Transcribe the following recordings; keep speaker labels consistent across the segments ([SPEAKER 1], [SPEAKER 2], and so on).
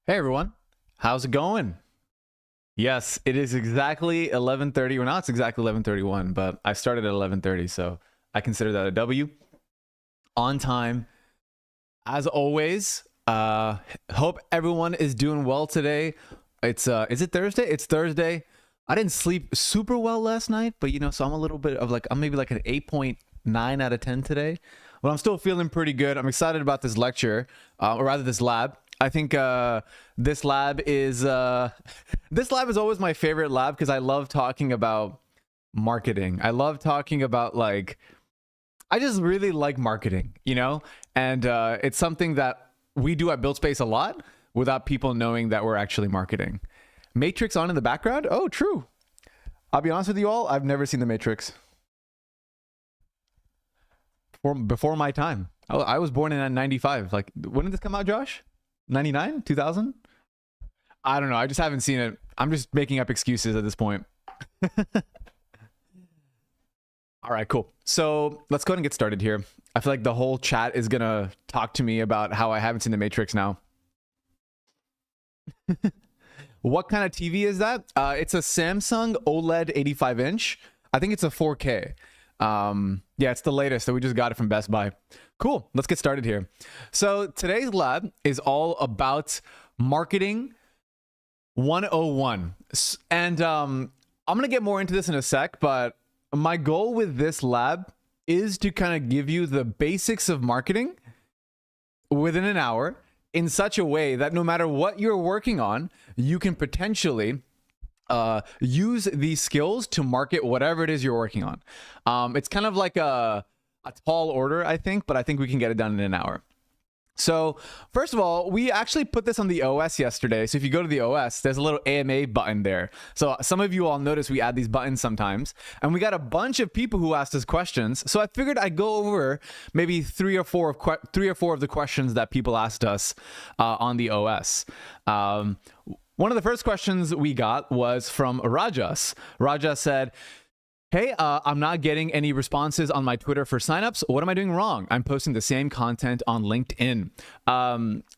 [SPEAKER 1] Hey everyone, how's it going? Yes, it is exactly 11:30. Well, now it's exactly 11:31, but I started at 11:30, so I consider that a W. On time, as always. Hope everyone is doing well today. It's is it Thursday? It's Thursday. I didn't sleep super well last night, but so I'm a little bit of I'm maybe like an 8.9 out of 10 today. But I'm still feeling pretty good. I'm excited about this lecture, or rather this lab. I think this lab is always my favorite lab because I love talking about marketing. I love talking about I just really like marketing, and it's something that we do at BuildSpace a lot without people knowing that we're actually marketing. Matrix on in the background? Oh, true. I'll be honest with you all, I've never seen The Matrix. Before my time. I was born in 95. When did this come out, Josh? 99? 2000? I don't know. I just haven't seen it. I'm just making up excuses at this point. All right, cool. So let's go ahead and get started here. I feel like the whole chat is going to talk to me about how I haven't seen The Matrix now. What kind of TV is that? It's a Samsung OLED 85 inch. I think it's a 4K. Yeah, it's the latest. So we just got it from Best Buy. Cool. Let's get started here. So today's lab is all about marketing 101. And I'm going to get more into this in a sec, but my goal with this lab is to kind of give you the basics of marketing within an hour in such a way that no matter what you're working on, you can potentially use these skills to market whatever it is you're working on. It's kind of like a tall order, I think, but I think we can get it done in an hour. So first of all, we actually put this on the OS yesterday. So if you go to the OS, there's a little AMA button there. So some of you all notice we add these buttons sometimes, and we got a bunch of people who asked us questions. So I figured I'd go over maybe three or four of the questions that people asked us on the OS. One of the first questions we got was from Rajas. Rajas said, hey, I'm not getting any responses on my Twitter for signups. What am I doing wrong? I'm posting the same content on LinkedIn.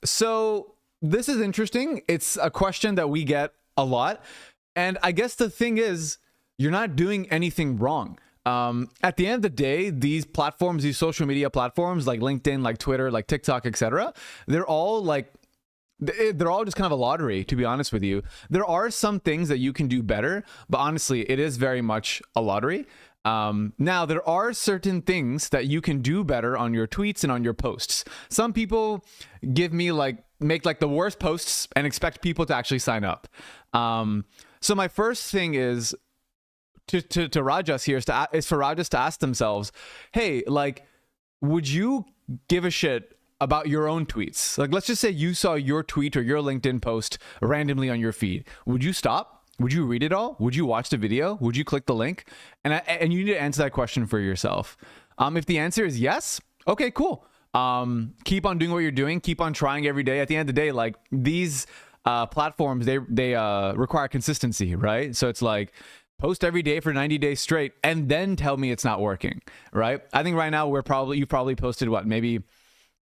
[SPEAKER 1] So this is interesting. It's a question that we get a lot. And I guess the thing is, you're not doing anything wrong. At the end of the day, these platforms, these social media platforms like LinkedIn, like Twitter, like TikTok, etc., they're all just kind of a lottery, to be honest with you. There are some things that you can do better, but honestly, it is very much a lottery. Now, there are certain things that you can do better on your tweets and on your posts. Some people make the worst posts and expect people to actually sign up. So my first thing is to Rajas here is for Rajas to ask themselves, hey, like, would you give a shit about your own tweets? Like, let's just say you saw your tweet or your LinkedIn post randomly on your feed. Would you stop? Would you read it all? Would you watch the video? Would you click the link? And you need to answer that question for yourself. If the answer is yes, okay, cool. Keep on doing what you're doing. Keep on trying every day. At the end of the day, like, these platforms, they require consistency, right? So it's like, post every day for 90 days straight and then tell me it's not working, right? I think right now you've probably posted what, maybe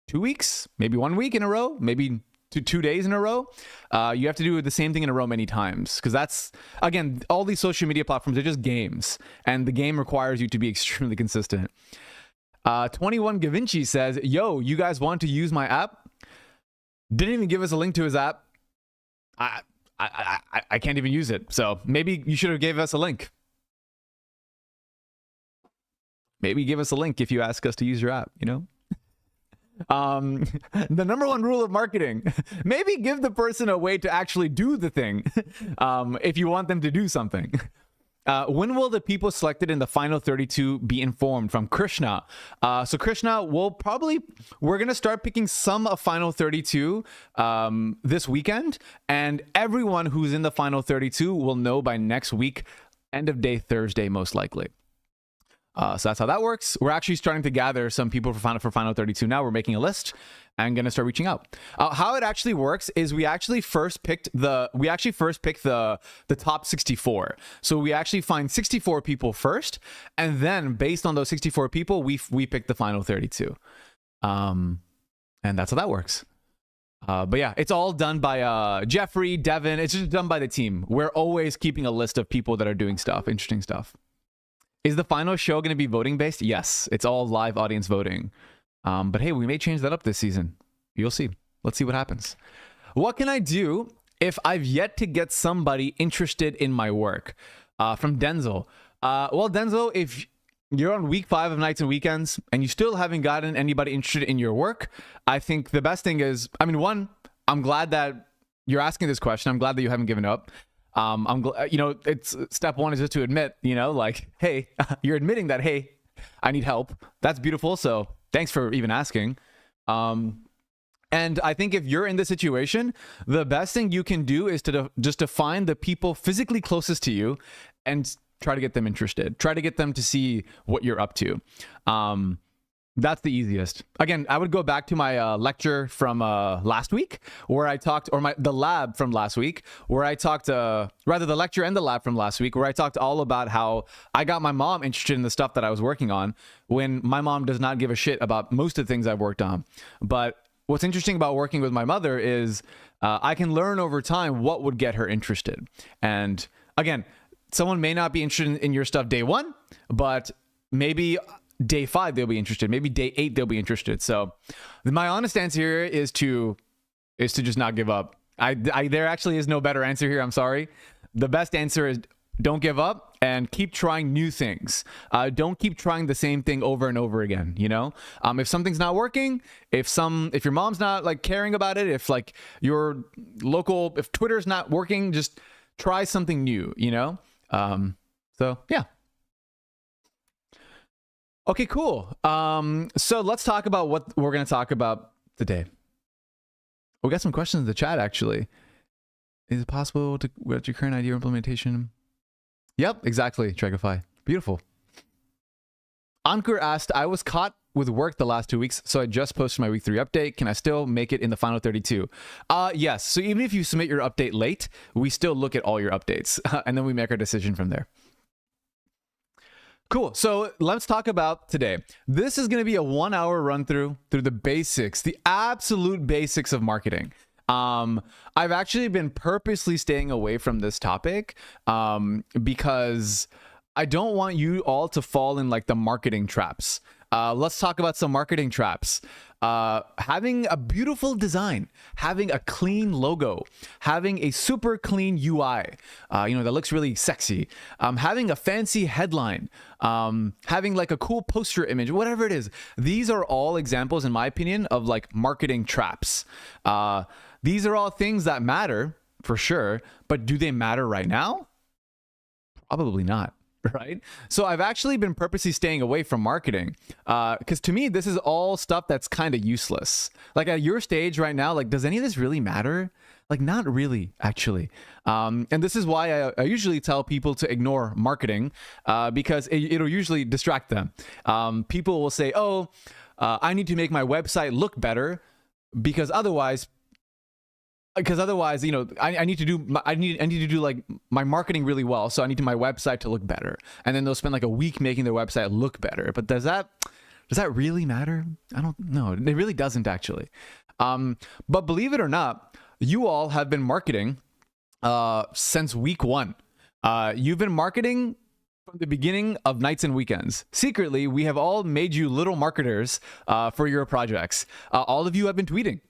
[SPEAKER 1] 2 weeks, maybe 1 week in a row, maybe two days in a row. You have to do the same thing in a row many times, because that's, again, all these social media platforms are just games, and the game requires you to be extremely consistent. 21 Gavinci says, yo, you guys want to use my app? Didn't even give us a link to his app. I can't even use it. So maybe you should have gave us a link. Maybe give us a link if you ask us to use your app, you know? The number one rule of marketing, maybe give the person a way to actually do the thing if you want them to do something. When will the people selected in the final 32 be informed? From Krishna. So Krishna, we're going to start picking some of final 32 this weekend, and everyone who's in the final 32 will know by next week, end of day Thursday, most likely. So that's how that works. We're actually starting to gather some people for final 32 now. We're making a list and going to start reaching out. How it actually works is we actually first pick the top 64. So we actually find 64 people first, and then based on those 64 people, we pick the final 32. And that's how that works. But yeah, it's all done by Jeffrey, Devin. It's just done by the team. We're always keeping a list of people that are doing stuff, interesting stuff. Is the final show going to be voting based? Yes, it's all live audience voting. But hey, we may change that up this season. You'll see. Let's see what happens. What can I do if I've yet to get somebody interested in my work? From Denzel. Well, Denzel, if you're on week 5 of Nights and Weekends and you still haven't gotten anybody interested in your work, I think the best thing is, one, I'm glad that you're asking this question. I'm glad that you haven't given up. I'm glad, it's step 1 is just to admit, like, hey, you're admitting that, hey, I need help. That's beautiful. So thanks for even asking. And I think if you're in this situation, the best thing you can do is to find the people physically closest to you and try to get them interested. Try to get them to see what you're up to. That's the easiest. Again, I would go back to my lecture from last week where I talked, or the lab from last week where I talked, rather the lecture and the lab from last week where I talked all about how I got my mom interested in the stuff that I was working on, when my mom does not give a shit about most of the things I've worked on. But what's interesting about working with my mother is I can learn over time what would get her interested. And again, someone may not be interested in your stuff day 1, but maybe day 5 they'll be interested, maybe day 8 they'll be interested. So my honest answer here is to just not give up. There actually is no better answer here. I'm sorry. The best answer is don't give up and keep trying new things. Don't keep trying the same thing over and over again. If something's not working, if your mom's not like caring about it, if like your local, if Twitter's not working, just try something new, so yeah. Okay, cool. So let's talk about what we're going to talk about today. We got some questions in the chat, actually. Is it possible to, what's your current idea implementation? Yep, exactly, Tregify. Beautiful. Ankur asked, I was caught with work the last 2 weeks, so I just posted my week 3 update. Can I still make it in the final 32? Yes. So even if you submit your update late, we still look at all your updates, and then we make our decision from there. Cool. So let's talk about today. This is going to be a 1-hour run through the basics, the absolute basics of marketing. I've actually been purposely staying away from this topic because I don't want you all to fall in like the marketing traps. Let's talk about some marketing traps. Having a beautiful design, having a clean logo, having a super clean UI, that looks really sexy, having a fancy headline, having like a cool poster image, whatever it is. These are all examples, in my opinion, of like marketing traps. These are all things that matter for sure, but do they matter right now? Probably not. right? So I've actually been purposely staying away from marketing because to me, this is all stuff that's kind of useless. Like at your stage right now, like, does any of this really matter? Like, not really, actually. And this is why I usually tell people to ignore marketing because it'll usually distract them. People will say, oh, I need to make my website look better because otherwise, you know, I need to do like my marketing really well, so I need my website to look better, and then they'll spend like a week making their website look better. But does that really matter? I don't know. It really doesn't actually. But believe it or not, you all have been marketing since week 1. You've been marketing from the beginning of Nights and Weekends. Secretly, we have all made you little marketers for your projects. All of you have been tweeting.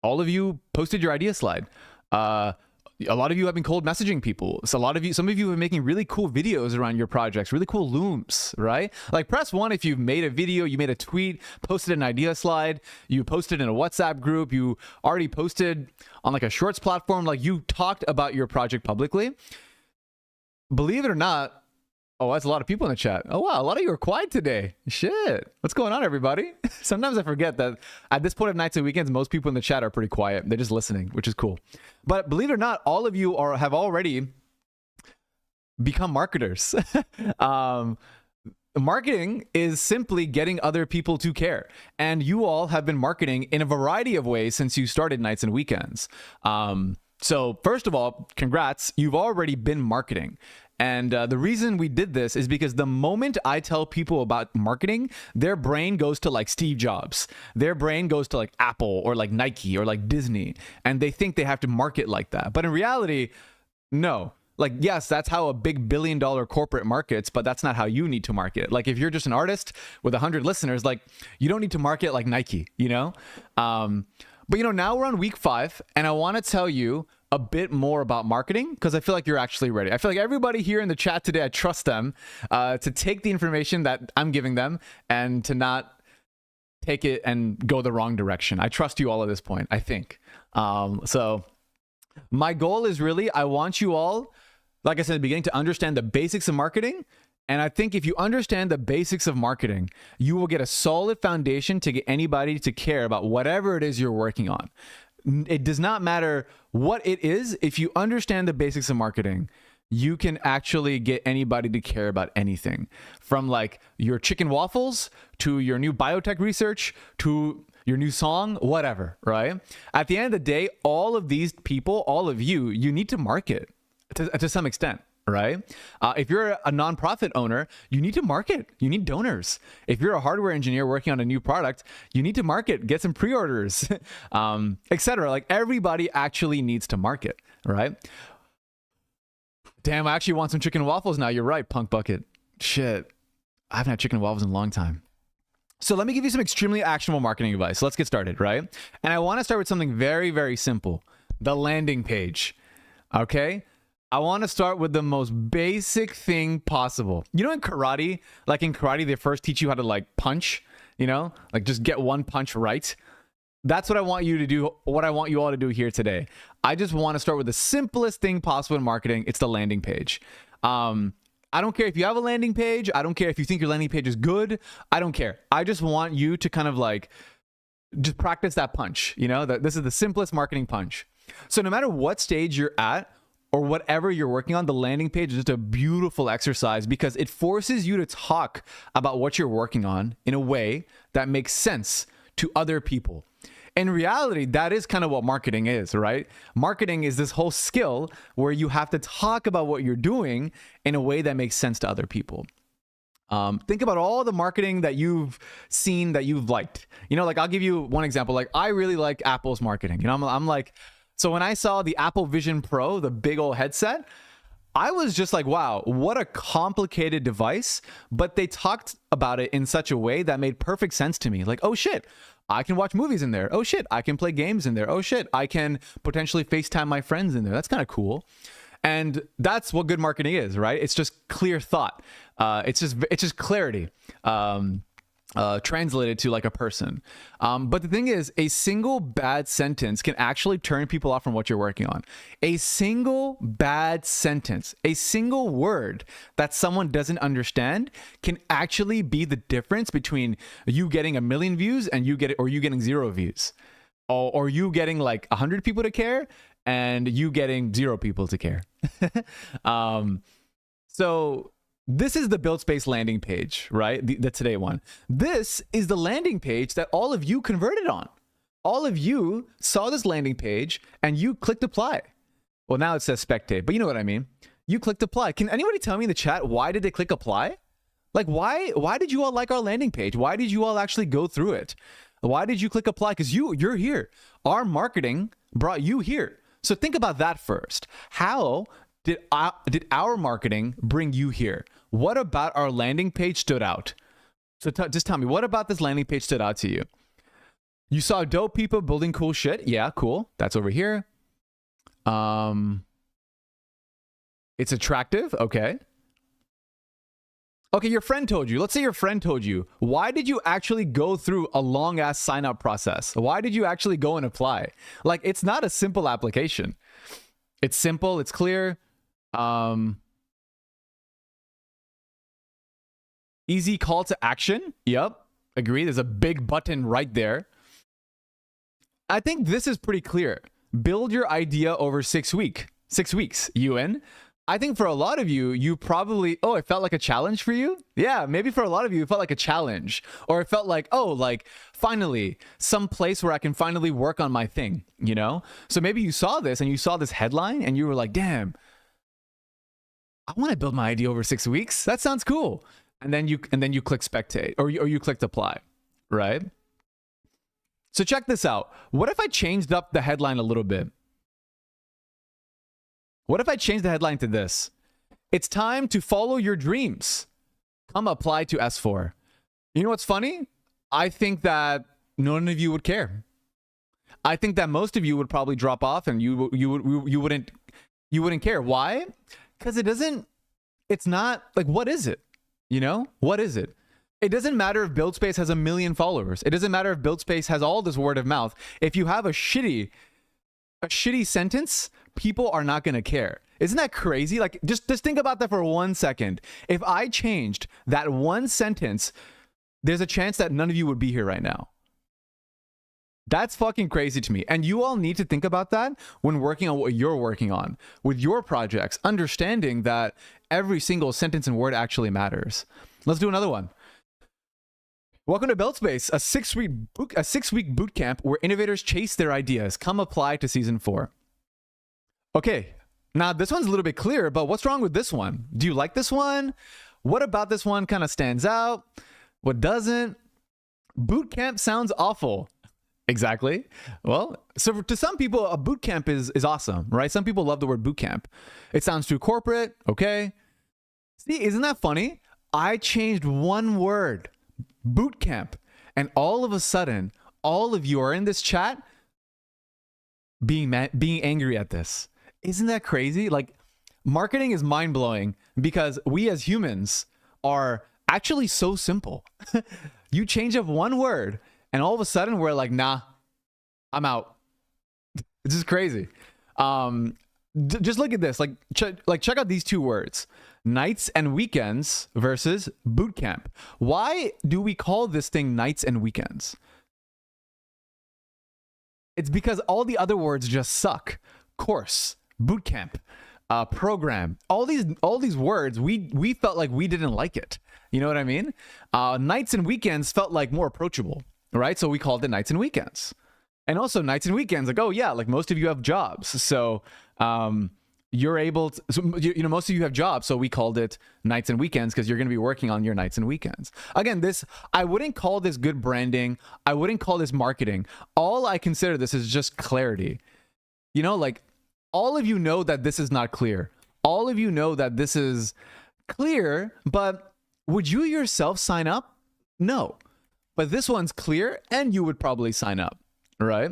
[SPEAKER 1] All of you posted your idea slide. A lot of you have been cold messaging people. So some of you have been making really cool videos around your projects, really cool looms, right? Like press 1 if you've made a video, you made a tweet, posted an idea slide, you posted in a WhatsApp group, you already posted on like a shorts platform, like you talked about your project publicly. Believe it or not, oh, that's a lot of people in the chat. Oh, wow. A lot of you are quiet today. Shit. What's going on, everybody? Sometimes I forget that at this point of Nights and Weekends, most people in the chat are pretty quiet. They're just listening, which is cool. But believe it or not, all of you have already become marketers. Marketing is simply getting other people to care. And you all have been marketing in a variety of ways since you started Nights and Weekends. So first of all, congrats. You've already been marketing. And the reason we did this is because the moment I tell people about marketing, their brain goes to like Steve Jobs. Their brain goes to like Apple or like Nike or like Disney. And they think they have to market like that. But in reality, no. Like, yes, that's how a big billion-dollar corporate markets, but that's not how you need to market. Like, if you're just an artist with 100 listeners, like, you don't need to market like Nike, you know? But, you know, now we're on week 5, and I want to tell you a bit more about marketing because I feel like you're actually ready. I feel like everybody here in the chat today, I trust them to take the information that I'm giving them and to not take it and go the wrong direction. I trust you all at this point, I think. So my goal is really, I want you all, like I said at the beginning, to understand the basics of marketing. And I think if you understand the basics of marketing, you will get a solid foundation to get anybody to care about whatever it is you're working on. It does not matter what it is. If you understand the basics of marketing, you can actually get anybody to care about anything, from like your chicken waffles to your new biotech research to your new song, whatever, right? At the end of the day, all of these people, all of you need to market to some extent. Right? If you're a nonprofit owner, you need to market. You need donors. If you're a hardware engineer working on a new product, you need to market, get some pre-orders, etc. Like everybody actually needs to market, right? Damn, I actually want some chicken and waffles now. You're right, Punk Bucket. Shit, I haven't had chicken and waffles in a long time. So let me give you some extremely actionable marketing advice. Let's get started, right? And I want to start with something very, very simple. The landing page, okay? I want to start with the most basic thing possible. You know, in karate, they first teach you how to like punch, you know, like just get one punch right. That's what I want you to do. What I want you all to do here today. I just want to start with the simplest thing possible in marketing. It's the landing page. I don't care if you have a landing page. I don't care if you think your landing page is good. I don't care. I just want you to kind of like just practice that punch. You know, this is the simplest marketing punch. So no matter what stage you're at, or whatever you're working on, the landing page is just a beautiful exercise because it forces you to talk about what you're working on in a way that makes sense to other people. In reality, that is kind of what marketing is, right? Marketing is this whole skill where you have to talk about what you're doing in a way that makes sense to other people. Think about all the marketing that you've seen that you've liked. You know, like I'll give you one example. Like I really like Apple's marketing. You know, I'm like, so when I saw the Apple Vision Pro, the big old headset, I was just like, wow, what a complicated device. But they talked about it in such a way that made perfect sense to me. Like, oh shit, I can watch movies in there. Oh shit, I can play games in there. Oh shit, I can potentially FaceTime my friends in there. That's kind of cool. And that's what good marketing is, right? It's just clear thought. It's just clarity. translated to like a person. But the thing is, a single bad sentence can actually turn people off from what you're working on. A single bad sentence, a single word that someone doesn't understand can actually be the difference between you getting 1 million views and you getting 0 views. Or you getting like 100 people to care and you getting 0 people to care. So this is the BuildSpace landing page, right? The today one. This is the landing page that all of you converted on. All of you saw this landing page and you clicked apply. Well, now it says spectate, but you know what I mean. You clicked apply. Can anybody tell me in the chat, why did they click apply? Like, why did you all like our landing page? Why did you all actually go through it? Why did you click apply? Because you're here. Our marketing brought you here. So think about that first. How did our marketing bring you here? What about our landing page stood out? So just tell me, what about this landing page stood out to you? You saw dope people building cool shit. Yeah, cool. That's over here. It's attractive. Okay. Okay, your friend told you. Let's say your friend told you. Why did you actually go through a long ass sign up process? Why did you actually go and apply? Like, it's not a simple application. It's simple. It's clear. Easy call to action. Yep. Agree. There's a big button right there. I think this is pretty clear. Build your idea over 6 weeks. UN. I think for a lot of you, you probably, oh, it felt like a challenge for you? Yeah, maybe for a lot of you, it felt like a challenge. Or it felt like, oh, like, finally, some place where I can finally work on my thing, you know? So maybe you saw this and you saw this headline and you were like, damn, I want to build my idea over 6 weeks. That sounds cool. And then you click spectate or you clicked apply, right? So check this out. What if I changed up the headline a little bit? What if I change the headline to this? It's time to follow your dreams. Come apply to S4. You know what's funny? I think that none of you would care. I think that most of you would probably drop off and you wouldn't care. Why? Because it's not like, what is it? You know, what is it? It doesn't matter if BuildSpace has 1 million followers. It doesn't matter if BuildSpace has all this word of mouth. If you have a shitty sentence, people are not going to care. Isn't that crazy? Like, just think about that for 1 second. If I changed that one sentence, there's a chance that none of you would be here right now. That's fucking crazy to me. And you all need to think about that when working on what you're working on with your projects, understanding that every single sentence and word actually matters. Let's do another one. Welcome to BuildSpace, a 6-week boot camp where innovators chase their ideas. Come apply to season 4. Okay, now this one's a little bit clearer, but what's wrong with this one? Do you like this one? What about this one kind of stands out? What doesn't? Boot camp sounds awful. Exactly. Well, so to some people, a boot camp is awesome, right? Some people love the word boot camp. It sounds too corporate. Okay. See, isn't that funny? I changed one word, boot camp, and all of a sudden, all of you are in this chat being angry at this. Isn't that crazy? Like, marketing is mind-blowing because we as humans are actually so simple. You change up one word and all of a sudden we're like, nah, I'm out. It's just crazy. Just look at this. Like check out these 2 words. Nights and weekends versus boot camp. Why do we call this thing nights and weekends? It's because all the other words just suck. Course, boot camp, program, all these words, we felt like we didn't like it. You know what I mean? Nights and weekends felt like more approachable, right? So we called it nights and weekends. And also nights and weekends, like, oh yeah, like most of you have jobs. So you're able to, so, you know, most of you have jobs. So we called it nights and weekends because you're going to be working on your nights and weekends. Again, I wouldn't call this good branding. I wouldn't call this marketing. All I consider this is just clarity. You know, like, all of you know that this is not clear. All of you know that this is clear, but would you yourself sign up? No. But this one's clear and you would probably sign up, right?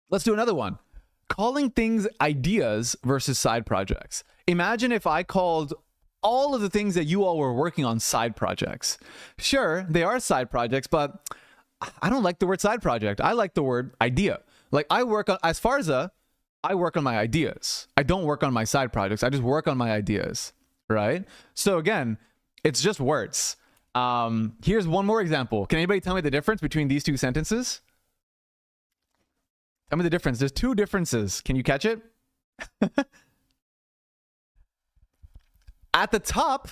[SPEAKER 1] Let's do another one. Calling things ideas versus side projects. Imagine if I called all of the things that you all were working on side projects. Sure, they are side projects, but I don't like the word side project. I like the word idea. Like I work on, as far as I work on my ideas. I don't work on my side projects. I just work on my ideas, right? So again, it's just words. Here's one more example. Can anybody tell me the difference between these two sentences? Tell me the difference. There's two differences. Can you catch it? At the top,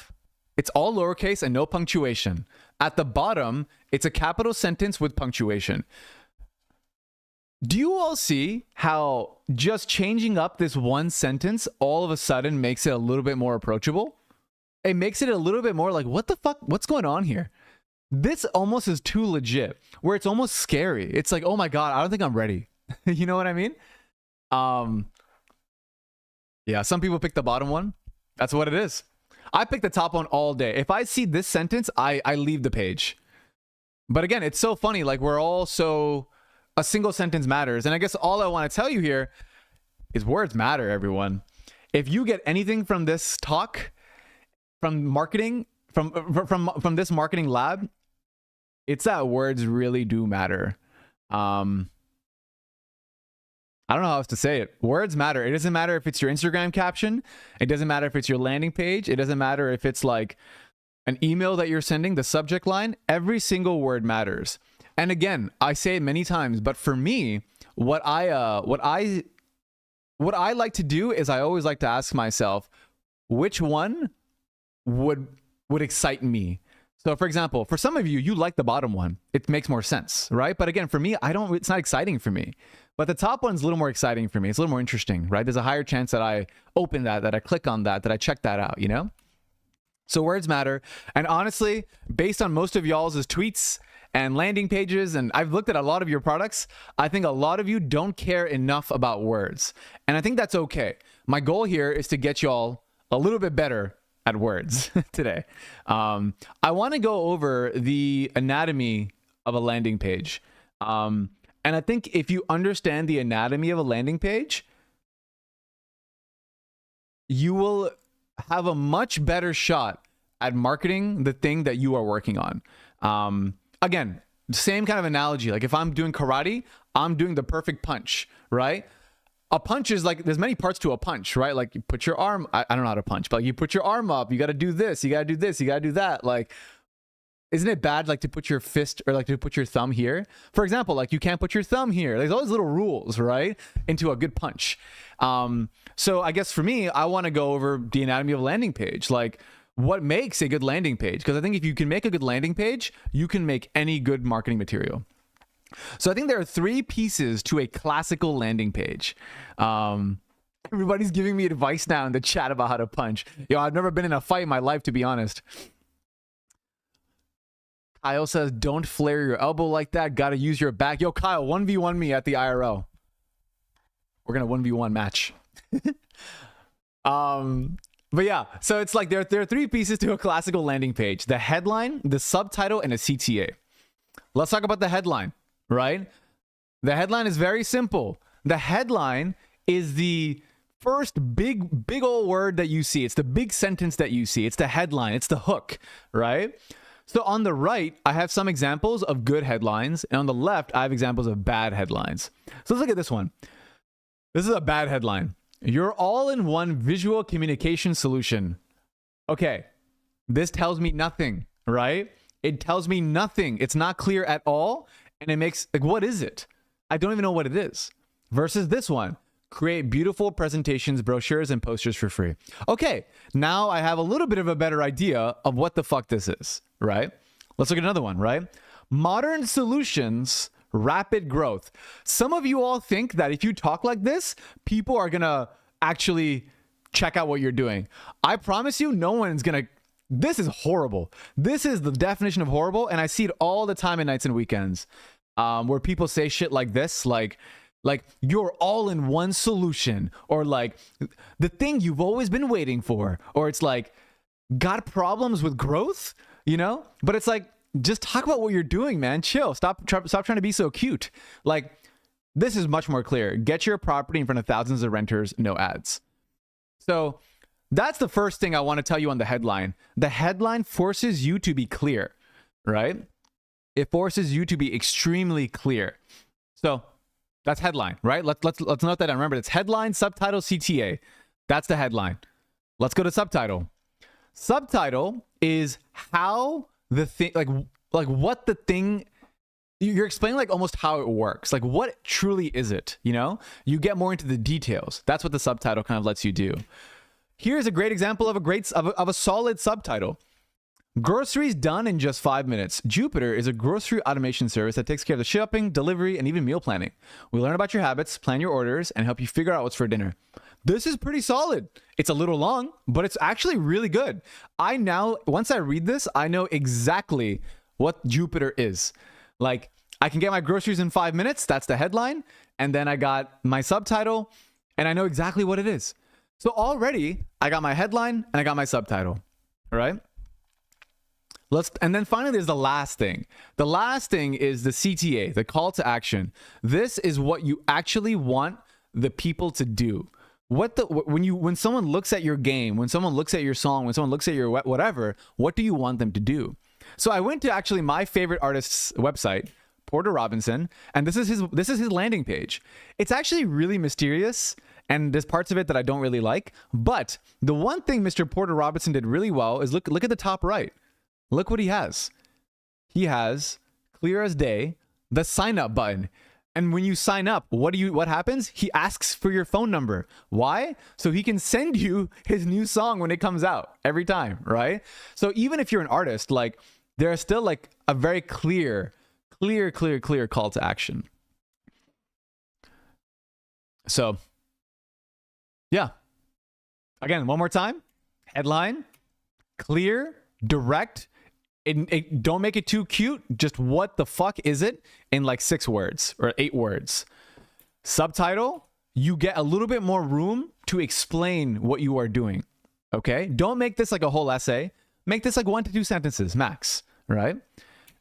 [SPEAKER 1] it's all lowercase and no punctuation. At the bottom, it's a capital sentence with punctuation. Do you all see how just changing up this one sentence all of a sudden makes it a little bit more approachable? It makes it a little bit more like, what the fuck? What's going on here? This almost is too legit, where it's almost scary. It's like, oh my God, I don't think I'm ready. You know what I mean? Yeah, some people pick the bottom one. That's what it is. I pick the top one all day. If I see this sentence, I leave the page. But again, it's so funny. Like we're all so... A single sentence matters. And I guess all I want to tell you here is words matter, everyone. If you get anything from this talk, from marketing, from this marketing lab, it's that words really do matter. I don't know how else to say it. Words matter. It doesn't matter if it's your Instagram caption. It doesn't matter if it's your landing page. It doesn't matter if it's like an email that you're sending, the subject line. Every single word matters. And again, I say it many times, but for me, what I like to do is I always like to ask myself, which one would excite me? So for example, for some of you, you like the bottom one. It makes more sense, right? But again, for me, it's not exciting for me. But the top one's a little more exciting for me. It's a little more interesting, right? There's a higher chance that I open that I click on that I check that out, you know? So words matter. And honestly, based on most of y'all's tweets and landing pages, and I've looked at a lot of your products, I think a lot of you don't care enough about words. And I think that's okay. My goal here is to get y'all a little bit better at words today. I want to go over the anatomy of a landing page. And I think if you understand the anatomy of a landing page, you will have a much better shot at marketing the thing that you are working on. Again, same kind of analogy. Like if I'm doing karate, I'm doing the perfect punch, right? A punch is like, there's many parts to a punch, right? Like you put your arm, I don't know how to punch, but you put your arm up, you got to do this, you got to do this, you got to do that. Like, isn't it bad like to put your fist or like to put your thumb here? For example, like you can't put your thumb here. There's all these little rules, right? Into a good punch. So I guess for me, I want to go over the anatomy of a landing page. Like, what makes a good landing page? Because I think if you can make a good landing page, you can make any good marketing material. So I think there are 3 pieces to a classical landing page. Everybody's giving me advice now in the chat about how to punch. Yo, I've never been in a fight in my life, to be honest. Kyle says, don't flare your elbow like that. Got to use your back. Yo, Kyle, 1v1 me at the IRL. We're going to 1v1 match. But yeah, so it's like there are 3 pieces to a classical landing page: the headline, the subtitle, and a CTA. Let's talk about the headline, right? The headline is very simple. The headline is the first big old word that you see. It's the big sentence that you see. It's the headline. It's the hook, right? So on the right, I have some examples of good headlines, and on the left, I have examples of bad headlines. So let's look at this one. This is a bad headline. Your all-in-one visual communication solution. Okay, this tells me nothing, right? It tells me nothing. It's not clear at all, and it makes, like, what is it? I don't even know what it is. Versus this one, create beautiful presentations, brochures, and posters for free. Okay, now I have a little bit of a better idea of what the fuck this is, right? Let's look at another one, right? Modern solutions, rapid growth. Some of you all think that if you talk like this, people are gonna actually check out what you're doing. I promise you, no one's gonna. This is horrible. This is the definition of horrible, and I see it all the time at nights and weekends, where people say shit like this, like you're all in one solution, or like the thing you've always been waiting for, or it's like got problems with growth, you know? But it's like, just talk about what you're doing, man. Chill. Stop trying to be so cute. Like, this is much more clear. Get your property in front of thousands of renters, no ads. So That's the first thing I want to tell you on the headline. The headline forces you to be clear, right? It forces you to be extremely clear. So that's headline, right? Let's note that down. Remember, it's headline, subtitle, CTA. That's the headline. Let's go to subtitle. Subtitle is how the thing, like what the thing, you're explaining like almost how it works. Like what truly is it, you know? You get more into the details. That's what the subtitle kind of lets you do. Here's a great example of a solid subtitle. Groceries done in just 5 minutes. Jupiter is a grocery automation service that takes care of the shipping, delivery, and even meal planning. We learn about your habits, plan your orders, and help you figure out what's for dinner. This is pretty solid. It's a little long, but it's actually really good. Once I read this, I know exactly what Jupiter is. Like, I can get my groceries in 5 minutes. That's the headline. And then I got my subtitle, and I know exactly what it is. So already, I got my headline, and I got my subtitle. All right? And then finally, there's the last thing. The last thing is the CTA, the call to action. This is what you actually want the people to do. When someone looks at your game, when someone looks at your song, when someone looks at your whatever, what do you want them to do? So I went to actually my favorite artist's website, Porter Robinson, and this is his landing page. It's actually really mysterious, and there's parts of it that I don't really like. But the one thing Mr. Porter Robinson did really well is look at the top right. Look what he has. He has, clear as day, the sign up button. And when you sign up, what happens? He asks for your phone number. Why? So he can send you his new song when it comes out every time, right? So even if you're an artist, like there is still like a very clear call to action. So yeah. Again, one more time. Headline, clear, direct. Don't make it too cute. Just what the fuck is it in like 6 words or 8 words. Subtitle, you get a little bit more room to explain what you are doing. Okay? Don't make this like a whole essay. Make this like 1 to 2 sentences max, right?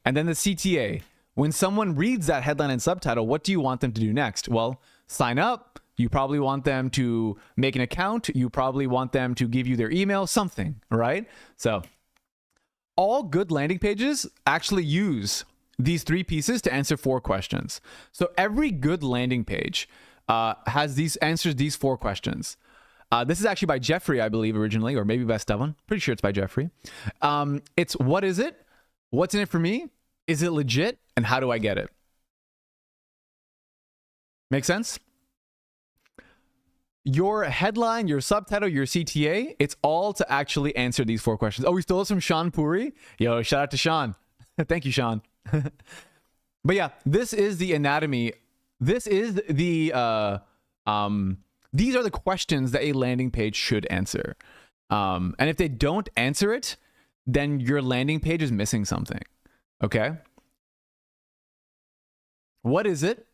[SPEAKER 1] And then the CTA. When someone reads that headline and subtitle, what do you want them to do next? Well, sign up. You probably want them to make an account. You probably want them to give you their email, something, right? So all good landing pages actually use these 3 pieces to answer 4 questions. So every good landing page answers these 4 questions. This is actually by Jeffrey, I believe, originally, or maybe by Stevan. Pretty sure it's by Jeffrey. It's what is it? What's in it for me? Is it legit? And how do I get it? Make sense? Your headline, your subtitle, your CTA, it's all to actually answer these 4 questions. Oh, we stole this from Sean Puri. Yo, shout out to Sean. Thank you, Sean. But yeah, this is the anatomy. This is these are the questions that a landing page should answer. And if they don't answer it, then your landing page is missing something. Okay? What is it?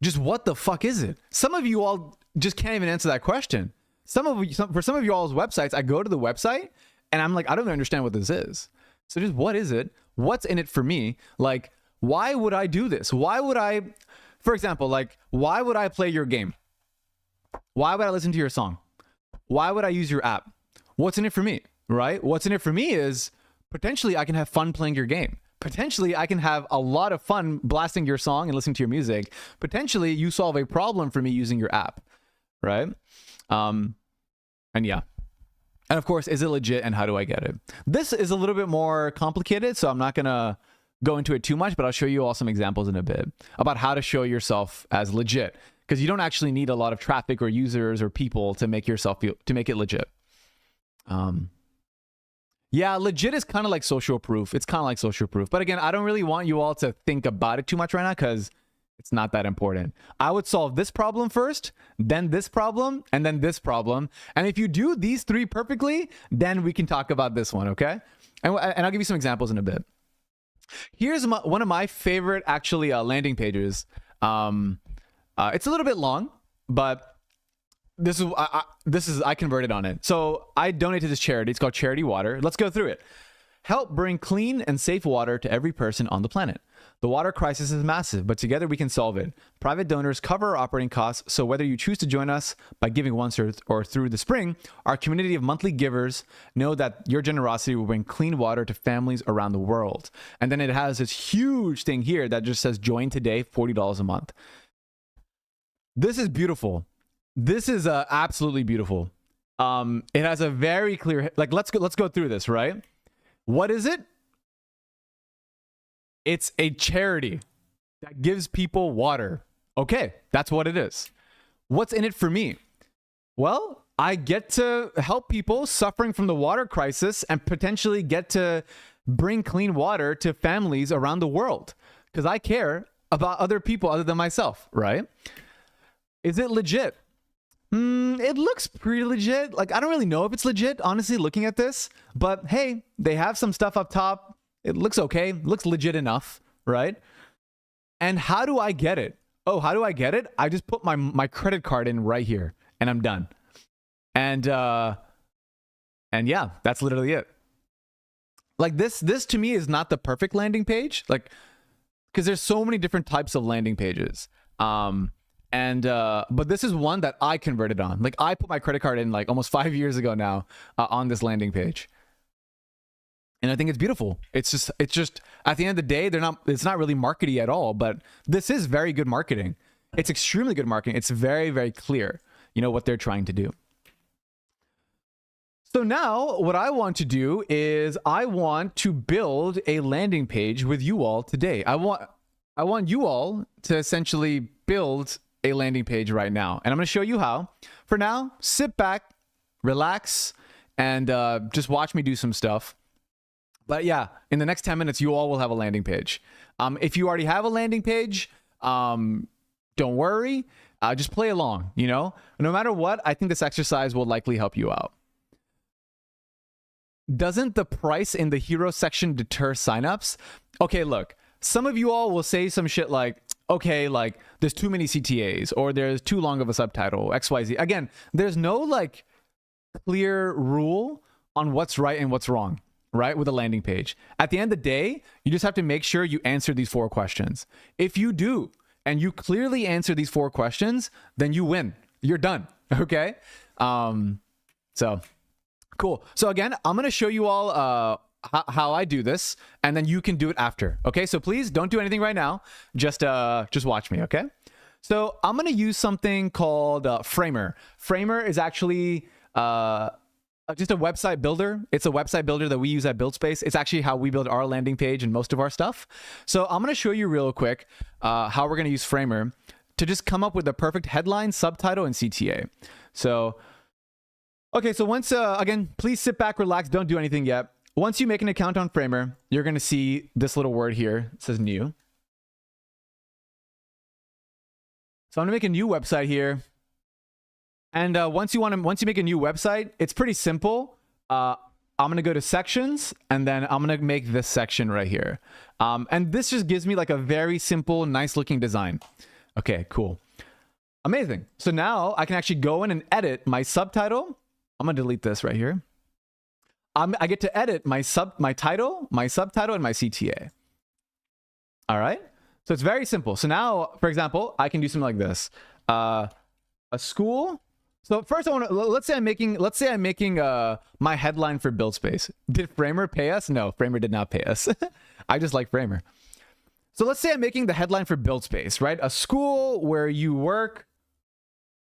[SPEAKER 1] Just what the fuck is it? Some of you all just can't even answer that question. For some of you all's websites, I go to the website and I'm like, I don't even understand what this is. So just what is it? What's in it for me? Like, why would I do this? Why would I, for example, like, why would I play your game? Why would I listen to your song? Why would I use your app? What's in it for me, right? What's in it for me is potentially I can have fun playing your game. Potentially, I can have a lot of fun blasting your song and listening to your music. Potentially, you solve a problem for me using your app, right? And yeah. And of course, is it legit and how do I get it? This is a little bit more complicated, so I'm not going to go into it too much, but I'll show you all some examples in a bit about how to show yourself as legit, because you don't actually need a lot of traffic or users or people to make it legit. Yeah, legit is kind of like social proof. It's kind of like social proof. But again, I don't really want you all to think about it too much right now because it's not that important. I would solve this problem first, then this problem, and then this problem. And if you do these 3 perfectly, then we can talk about this one, okay? And I'll give you some examples in a bit. Here's one of my favorite, actually, landing pages. It's a little bit long, but I converted on it. So I donate to this charity. It's called Charity Water. Let's go through it. help bring clean and safe water to every person on the planet. The water crisis is massive, but together we can solve it. Private donors cover our operating costs, so whether you choose to join us by giving once or through the spring, our community of monthly givers know that your generosity will bring clean water to families around the world. And then it has this huge thing here that just says join today, $40 a month. This is beautiful. This is absolutely beautiful. It has a very clear, like, let's go through this, right? What is it? It's a charity that gives people water. Okay, that's what it is. What's in it for me? Well, I get to help people suffering from the water crisis and potentially get to bring clean water to families around the world because I care about other people other than myself, right? Is it legit? It looks pretty legit. Like, I don't really know if it's legit, honestly, looking at this. But hey, they have some stuff up top. It looks okay. It looks legit enough, right? And how do I get it? Oh, how do I get it? I just put my credit card in right here, and I'm done. And yeah, that's literally it. Like, this to me is not the perfect landing page, like, because there's so many different types of landing pages. But this is one that I converted on. Like, I put my credit card in like almost 5 years ago now on this landing page. And I think it's beautiful. It's just at the end of the day, it's not really markety at all, but this is very good marketing. It's extremely good marketing. It's very, very clear, you know, what they're trying to do. So now what I want to do is I want to build a landing page with you all today. I want you all to essentially build a landing page right now. And I'm going to show you how. For now, sit back, relax, and just watch me do some stuff. But yeah, in the next 10 minutes, you all will have a landing page. If you already have a landing page, don't worry. Just play along, you know? No matter what, I think this exercise will likely help you out. Doesn't the price in the hero section deter signups? Okay, look, some of you all will say some shit like, okay, like, there's too many CTAs, or there's too long of a subtitle, XYZ. Again, there's no like clear rule on what's right and what's wrong, right, with a landing page. At the end of the day, you just have to make sure you answer these 4 questions. If you do, and you clearly answer these 4 questions, then you win. You're done, okay? So, cool. So again, I'm going to show you all how I do this, and then you can do it after, okay? So please don't do anything right now. Just watch me, okay? So I'm going to use something called Framer. Framer is actually just a website builder. It's a website builder that we use at BuildSpace. It's actually how we build our landing page and most of our stuff. So I'm going to show you real quick how we're going to use Framer to just come up with the perfect headline, subtitle, and CTA. So, okay, so once, again, please sit back, relax, don't do anything yet. Once you make an account on Framer, you're going to see this little word here. It says new. So I'm going to make a new website here. And once you make a new website, it's pretty simple. I'm going to go to sections, and then I'm going to make this section right here. And this just gives me like a very simple, nice looking design. Okay, cool. Amazing. So now I can actually go in and edit my subtitle. I'm going to delete this right here. I get to edit my title, my subtitle, and my CTA. All right. So it's very simple. So now, for example, I can do something like this. A school. So first, I want to let's say I'm making my headline for BuildSpace. Did Framer pay us? No, Framer did not pay us. I just like Framer. So let's say I'm making the headline for BuildSpace, right? A school where you work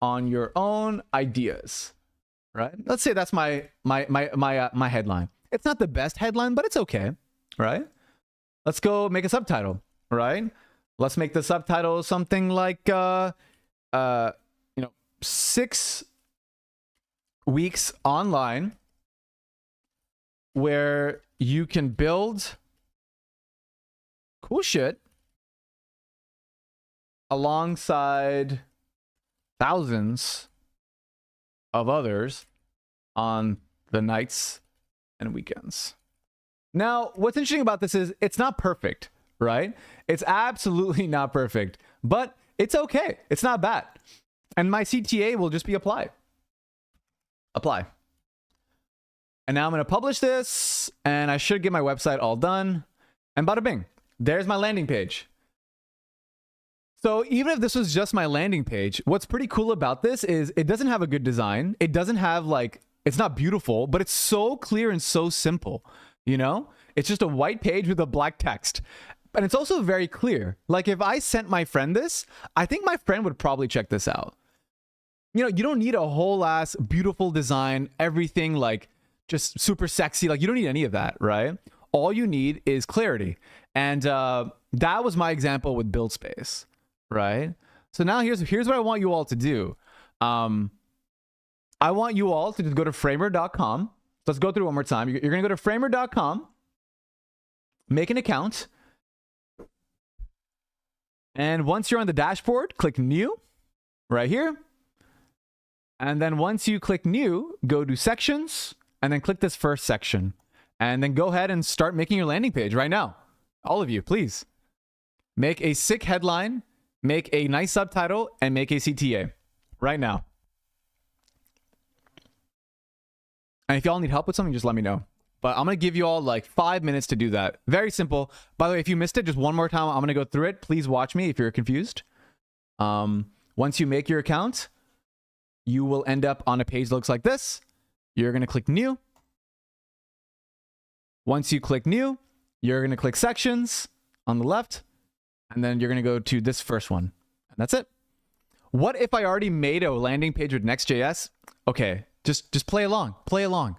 [SPEAKER 1] on your own ideas, right? Let's say that's my headline. It's not the best headline, but it's okay, right? Let's go make a subtitle, right? Let's make the subtitle something like 6 weeks online where you can build cool shit alongside thousands of others on the nights and weekends. Now, what's interesting about this is it's not perfect, right? It's absolutely not perfect, but it's okay. It's not bad. And my CTA will just be apply. And now I'm going to publish this, and I should get my website all done. And bada bing, there's my landing page. So even if this was just my landing page, what's pretty cool about this is it doesn't have a good design. It doesn't have like, it's not beautiful, but it's so clear and so simple, you know? It's just a white page with a black text. And it's also very clear. Like if I sent my friend this, I think my friend would probably check this out. You know, you don't need a whole ass beautiful design, everything like just super sexy. Like you don't need any of that, right? All you need is clarity. And that was my example with BuildSpace, right? So now here's what I want you all to do. I want you all to just go to framer.com. Let's go through one more time. You're going to go to framer.com, make an account. And once you're on the dashboard, click new right here. And then once you click new, go to sections and then click this first section. And then go ahead and start making your landing page right now. All of you, please. Make a sick headline, make a nice subtitle, and make a CTA right now. And if y'all need help with something, just let me know. But I'm going to give you all like 5 minutes to do that. Very simple. By the way, if you missed it, just one more time, I'm going to go through it. Please watch me if you're confused. Once you make your account, you will end up on a page that looks like this. You're going to click new. Once you click new, you're going to click sections on the left. And then you're going to go to this first one. And that's it. What if I already made a landing page with Next.js? Okay, just play along. Play along.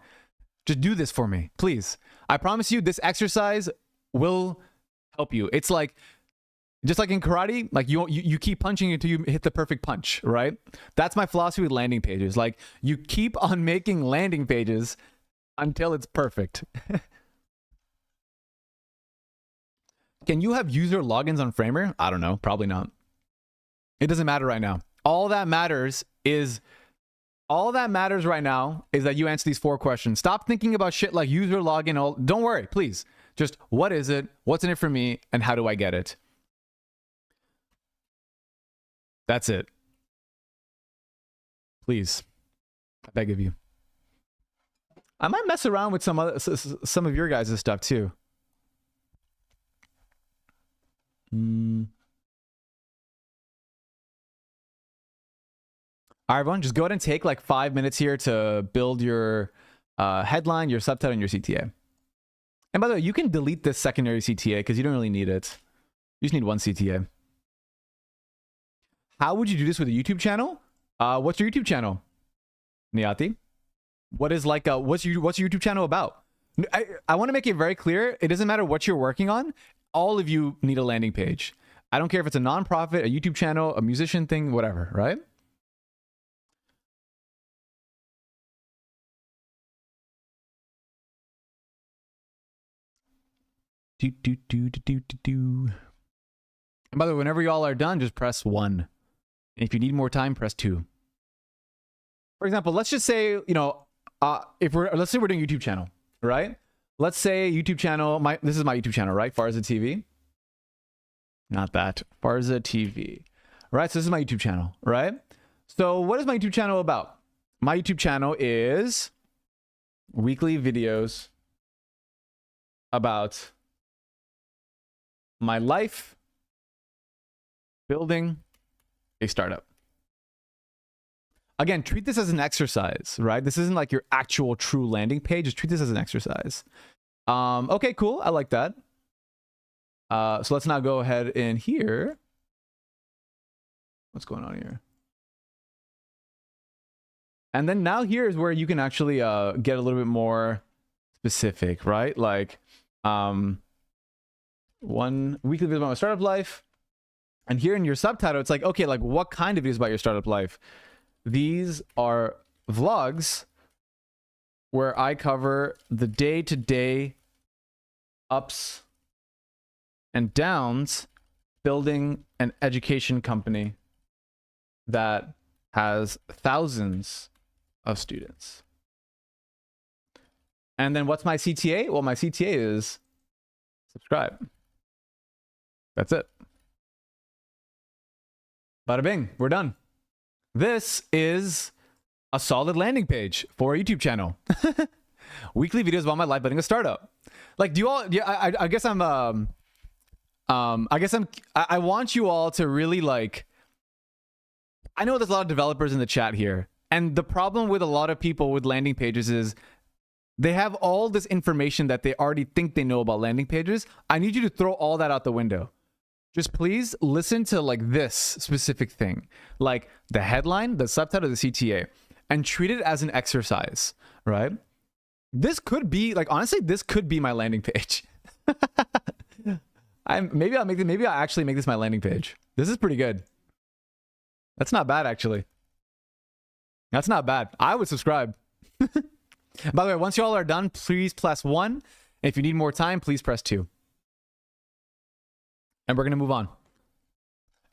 [SPEAKER 1] Just do this for me, please. I promise you this exercise will help you. It's like, just like in karate, like you keep punching until you hit the perfect punch, right? That's my philosophy with landing pages. Like you keep on making landing pages until it's perfect. Can you have user logins on Framer? I don't know, probably not. It doesn't matter right now. All that matters right now is that you answer these 4 questions. Stop thinking about shit like user login. Don't worry, please. Just what is it? What's in it for me? And how do I get it? That's it. Please. I beg of you. I might mess around with some of your guys' stuff too. All right, everyone, just go ahead and take like 5 minutes here to build your headline, your subtitle, and your CTA. And by the way, you can delete this secondary CTA because you don't really need it. You just need one CTA. How would you do this with a YouTube channel? What's your YouTube channel, Niati? What is like what's your YouTube channel about? I want to make it very clear. It doesn't matter what you're working on. All of you need a landing page. I don't care if it's a nonprofit, a YouTube channel, a musician thing, whatever, right? And by the way, whenever y'all are done, just press 1. And if you need more time, press 2. For example, let's just say, you know, let's say we're doing YouTube channel, right? Let's say YouTube channel, this is my YouTube channel, right? Farza TV. Not that. Farza TV. Right? So this is my YouTube channel, right? So what is my YouTube channel about? My YouTube channel is weekly videos about my life building a startup. Again, treat this as an exercise, right? This isn't like your actual true landing page. Just treat this as an exercise. Okay, cool. I like that. So let's now go ahead in here. What's going on here? And then now here is where you can actually get a little bit more specific, right? Like one weekly video about my startup life. And here in your subtitle, it's like, okay, like what kind of videos about your startup life? These are vlogs where I cover the day-to-day ups and downs building an education company that has thousands of students. And then what's my CTA? Well, my CTA is subscribe. That's it. Bada bing, we're done. This is a solid landing page for a YouTube channel. Weekly videos about my life building a startup. Like, do you all? Yeah, I guess I'm. I want you all to really like. I know there's a lot of developers in the chat here, and the problem with a lot of people with landing pages is they have all this information that they already think they know about landing pages. I need you to throw all that out the window. Just please listen to like this specific thing, like the headline, the subtitle, the CTA, and treat it as an exercise, right? This could be like, honestly, this could be my landing page. Maybe I'll actually make this my landing page. This is pretty good. That's not bad, actually. That's not bad. I would subscribe. By the way, once you all are done, please press 1. If you need more time, please press 2. And we're going to move on.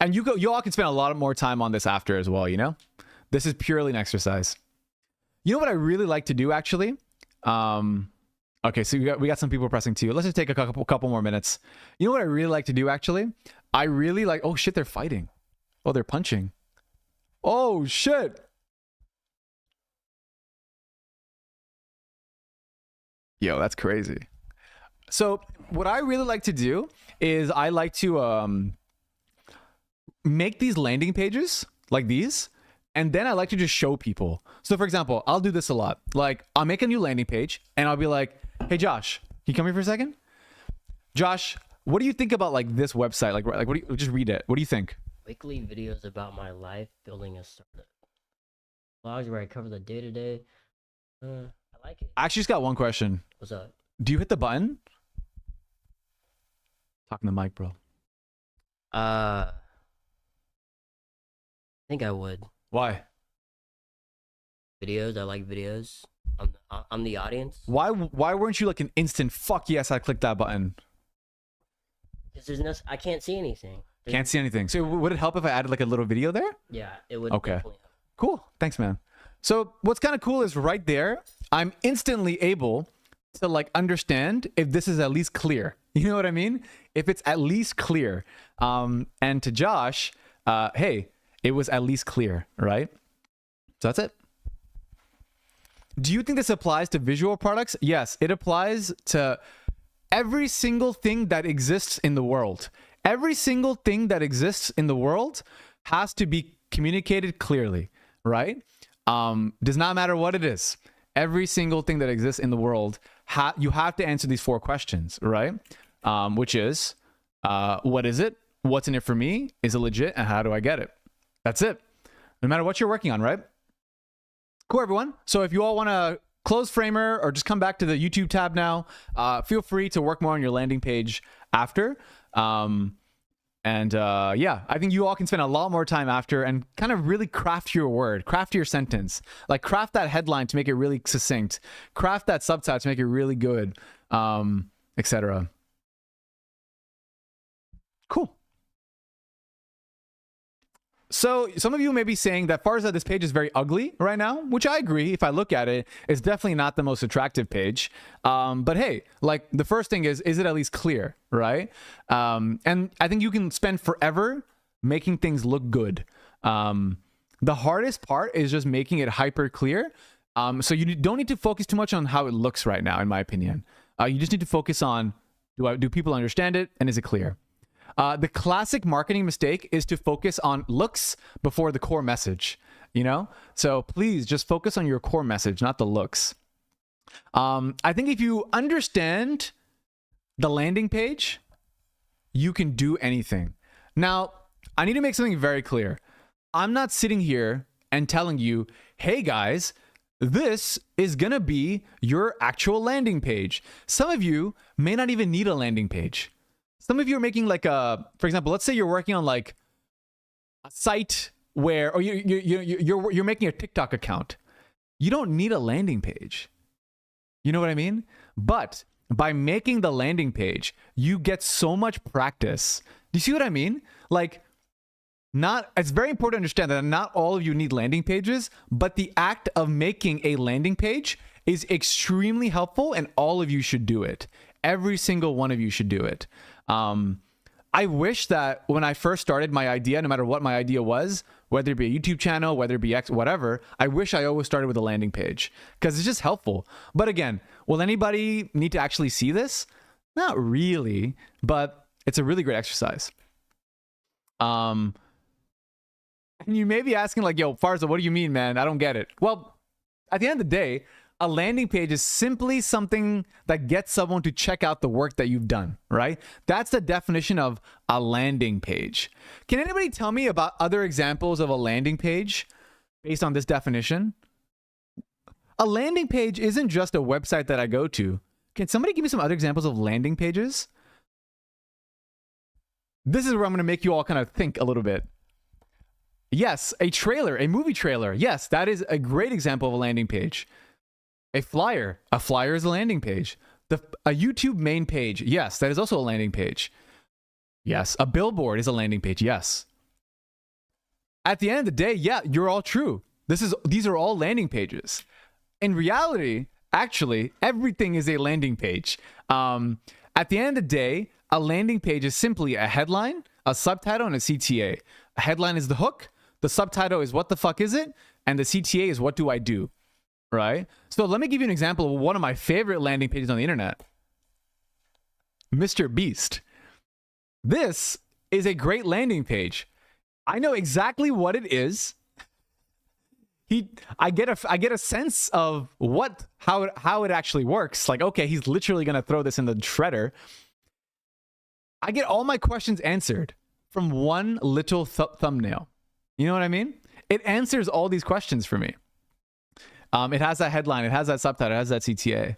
[SPEAKER 1] And you all can spend a lot more time on this after as well, you know? This is purely an exercise. You know what I really like to do, actually? Okay, so we got some people pressing 2. Let's just take a couple more minutes. You know what I really like to do, actually? I really like... Oh, shit, they're fighting. Oh, they're punching. Oh, shit. Yo, that's crazy. So what I really like to do is I like to make these landing pages like these, and then I like to just show people. So for example, I'll do this a lot. Like I'll make a new landing page and I'll be like, hey Josh, can you come here for a second? Josh, what do you think about like this website? Like what do you, just read it. What do you think?
[SPEAKER 2] Weekly videos about my life building a startup. Vlogs where I cover the day-to-day. I like it.
[SPEAKER 1] I actually just got one question.
[SPEAKER 2] What's up?
[SPEAKER 1] Do you hit the button? Talking to the mic, bro.
[SPEAKER 2] I think I would.
[SPEAKER 1] Why?
[SPEAKER 2] Videos. I like videos. I'm the audience.
[SPEAKER 1] Why weren't you like an instant fuck yes, I clicked that button?
[SPEAKER 2] Because there's no, I can't see anything.
[SPEAKER 1] Can't see anything. So would it help if I added like a little video there?
[SPEAKER 2] Yeah, it would.
[SPEAKER 1] Okay.
[SPEAKER 2] Definitely help.
[SPEAKER 1] Cool. Thanks, man. So what's kind of cool is right there, I'm instantly able to like understand if this is at least clear. You know what I mean? If it's at least clear. And to Josh, hey, it was at least clear, right? So that's it. Do you think this applies to visual products? Yes, it applies to every single thing that exists in the world. Every single thing that exists in the world has to be communicated clearly, right? Does not matter what it is. Every single thing that exists in the world, you have to answer these 4 questions, right? Which is, what is it? What's in it for me? Is it legit? And how do I get it? That's it. No matter what you're working on, right? Cool, everyone. So if you all want to close Framer or just come back to the YouTube tab now, feel free to work more on your landing page after. Yeah, I think you all can spend a lot more time after and kind of really craft your word, craft your sentence, like craft that headline to make it really succinct, craft that subtitle to make it really good, etc. Cool. So some of you may be saying that Farza, this page is very ugly right now, which I agree. If I look at it, it's definitely not the most attractive page. But hey, like the first thing is it at least clear, right? And I think you can spend forever making things look good. The hardest part is just making it hyper clear. So you don't need to focus too much on how it looks right now, in my opinion. You just need to focus on, do people understand it? And is it clear? The classic marketing mistake is to focus on looks before the core message, you know? So please just focus on your core message, not the looks. I think if you understand the landing page, you can do anything. Now, I need to make something very clear. I'm not sitting here and telling you, hey guys, this is gonna be your actual landing page. Some of you may not even need a landing page. Some of you are making like for example, let's say you're working on like a site where, or you're making a TikTok account. You don't need a landing page. You know what I mean? But by making the landing page, you get so much practice. Do you see what I mean? Like, it's very important to understand that not all of you need landing pages, but the act of making a landing page is extremely helpful and all of you should do it. Every single one of you should do it. I I wish that when I first started my idea, no matter what my idea was, whether it be a YouTube channel, whether it be X, whatever, I wish I always started with a landing page because it's just helpful. But again, will anybody need to actually see this? Not really, but it's a really great exercise. And you may be asking like, yo, Farza, what do you mean, man? I don't get it. Well, at the end of the day, a landing page is simply something that gets someone to check out the work that you've done, right? That's the definition of a landing page. Can anybody tell me about other examples of a landing page based on this definition? A landing page isn't just a website that I go to. Can somebody give me some other examples of landing pages? This is where I'm going to make you all kind of think a little bit. Yes, a trailer, a movie trailer. Yes, that is a great example of a landing page. A flyer is a landing page. A YouTube main page. Yes, that is also a landing page. Yes, a billboard is a landing page. Yes. At the end of the day, yeah, you're all true. These are all landing pages. In reality, actually, everything is a landing page. At the end of the day, a landing page is simply a headline, a subtitle, and a CTA. A headline is the hook. The subtitle is what the fuck is it? And the CTA is what do I do? Right? So let me give you an example of one of my favorite landing pages on the internet. Mr. Beast. This is a great landing page. I know exactly what it is. I get a sense of how it actually works. Like, okay, he's literally gonna throw this in the shredder. I get all my questions answered from one little thumbnail. You know what I mean? It answers all these questions for me. It has that headline, it has that subtitle, it has that CTA.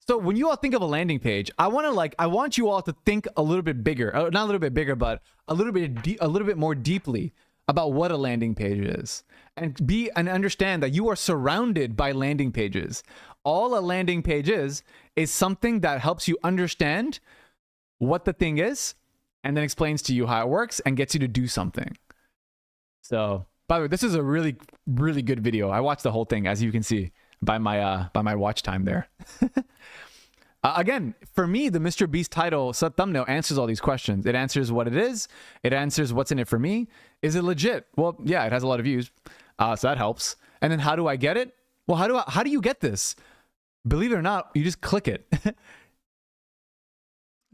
[SPEAKER 1] So when you all think of a landing page, I want you all to think a little bit bigger, not a little bit bigger, but a little bit more deeply about what a landing page is, and understand that you are surrounded by landing pages. All a landing page is something that helps you understand what the thing is, and then explains to you how it works and gets you to do something. So, by the way, this is a really, really good video. I watched the whole thing, as you can see by my watch time there. Again, for me, the Mr. Beast title thumbnail answers all these questions. It answers what it is. It answers what's in it for me. Is it legit? Well, yeah, it has a lot of views, so that helps. And then how do I get it? Well, how do you get this? Believe it or not, you just click it.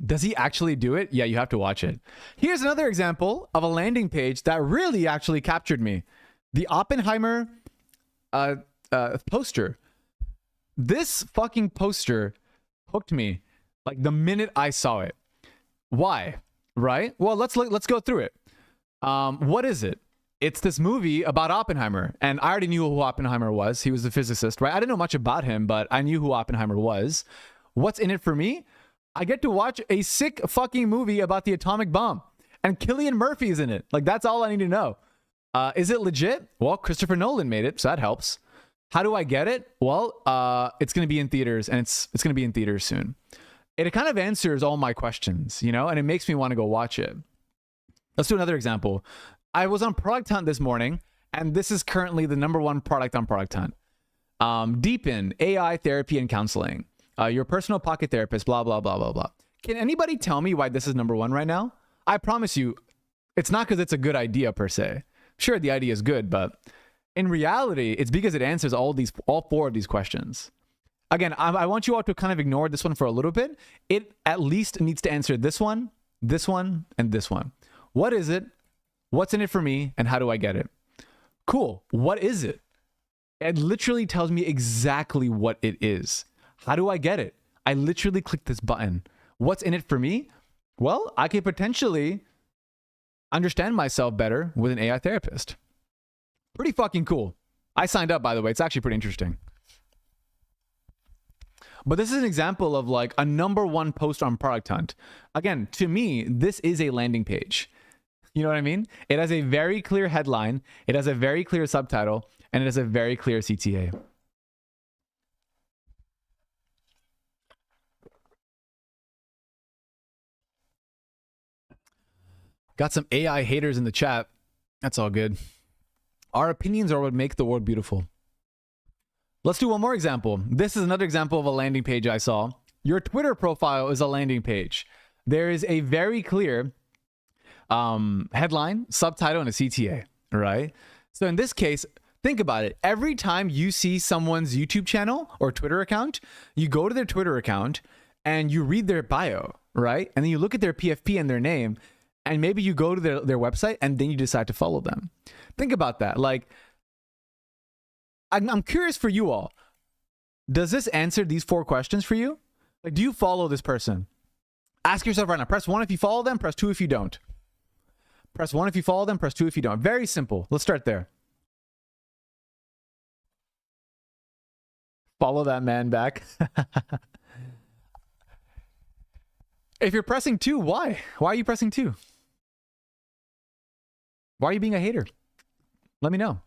[SPEAKER 1] Does he actually do it? Yeah, you have to watch it. Here's another example of a landing page that really actually captured me. The Oppenheimer poster. This fucking poster hooked me like the minute I saw it. Why? Right? Well, let's go through it. What is it? It's this movie about Oppenheimer, and I already knew who Oppenheimer was. He was a physicist, right? I didn't know much about him, but I knew who Oppenheimer was. What's in it for me? I get to watch a sick fucking movie about the atomic bomb, and Cillian Murphy is in it. Like, that's all I need to know. Is it legit? Well, Christopher Nolan made it, so that helps. How do I get it? Well, it's going to be in theaters, and it's going to be in theaters soon. It kind of answers all my questions, you know, and it makes me want to go watch it. Let's do another example. I was on Product Hunt this morning, and this is currently the #1 product on Product Hunt. Deepin, AI therapy and counseling. Your personal pocket therapist, blah, blah, blah, blah, blah. Can anybody tell me why this is #1 right now? I promise you, it's not because it's a good idea per se. Sure, the idea is good, but in reality, it's because it answers all 4 of these questions. Again, I want you all to kind of ignore this one for a little bit. It at least needs to answer this one, and this one. What is it? What's in it for me? And how do I get it? Cool. What is it? It literally tells me exactly what it is. How do I get it? I literally click this button. What's in it for me? Well, I could potentially understand myself better with an AI therapist. Pretty fucking cool. I signed up, by the way. It's actually pretty interesting. But this is an example of like a #1 post on Product Hunt. Again, to me, this is a landing page. You know what I mean? It has a very clear headline. It has a very clear subtitle, and it has a very clear CTA. Got some AI haters in the chat. That's all good. Our opinions are what make the world beautiful. Let's do one more example. This is another example of a landing page I saw. Your Twitter profile is a landing page. there is a very clear headline, subtitle, and a CTA, right? So in this case, think about it. Every time you see someone's YouTube channel or Twitter account, you go to their Twitter account and you read their bio, right? And then you look at their PFP and their name, and maybe you go to their website and then you decide to follow them. Think about that. Like, I'm curious for you all. Does this answer these 4 questions for you? Like, do you follow this person? Ask yourself right now. Press 1 if you follow them, press 2 if you don't. Press 1 if you follow them, press 2 if you don't. Very simple. Let's start there. Follow that man back. If you're pressing 2, why? Why are you pressing 2? Why are you being a hater? Let me know.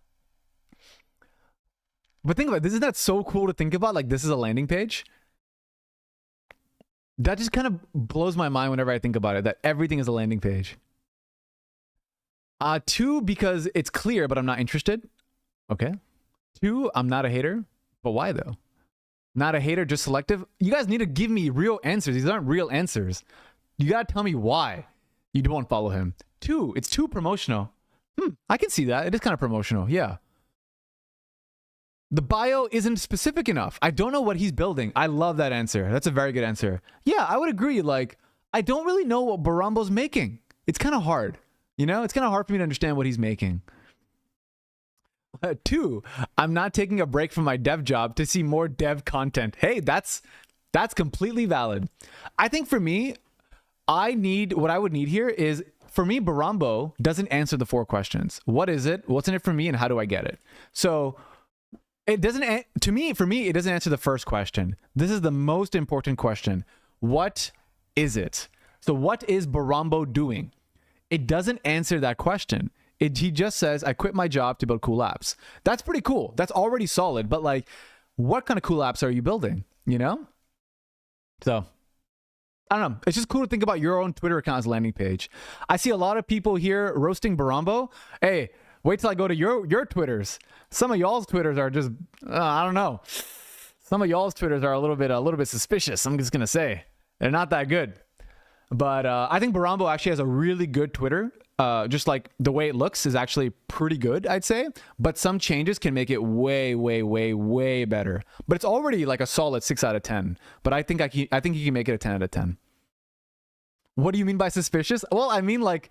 [SPEAKER 1] But think about it. Isn't that so cool to think about? Like, this is a landing page. That just kind of blows my mind whenever I think about it, that everything is a landing page. 2, because it's clear, but I'm not interested. Okay. 2, I'm not a hater. But why though? Not a hater, just selective. You guys need to give me real answers. These aren't real answers. You gotta tell me why you don't follow him. 2, it's too promotional. I can see that. It is kind of promotional. Yeah. The bio isn't specific enough. I don't know what he's building. I love that answer. That's a very good answer. Yeah, I would agree. Like, I don't really know what Barambo's making. It's kind of hard. You know, it's kind of hard for me to understand what he's making. 2, I'm not taking a break from my dev job to see more dev content. Hey, that's completely valid. I think for me, what I would need here is, for me, Barambo doesn't answer the 4 questions. What is it? What's in it for me? And how do I get it? So it doesn't, for me, it doesn't answer the first question. This is the most important question. What is it? So what is Barambo doing? It doesn't answer that question. He just says, I quit my job to build cool apps. That's pretty cool. That's already solid. But like, what kind of cool apps are you building? You know? So I don't know. It's just cool to think about your own Twitter account as a landing page. I see a lot of people here roasting Barambo. Hey, wait till I go to your Twitters. Some of y'all's Twitters are just, I don't know. Some of y'all's Twitters are a little bit suspicious. I'm just going to say they're not that good. But I think Barambo actually has a really good Twitter. Just like the way it looks is actually pretty good, I'd say. But some changes can make it way, way, way, way better. But it's already like a solid 6 out of 10. But I think he can make it a 10 out of 10. What do you mean by suspicious? Well, I mean, like,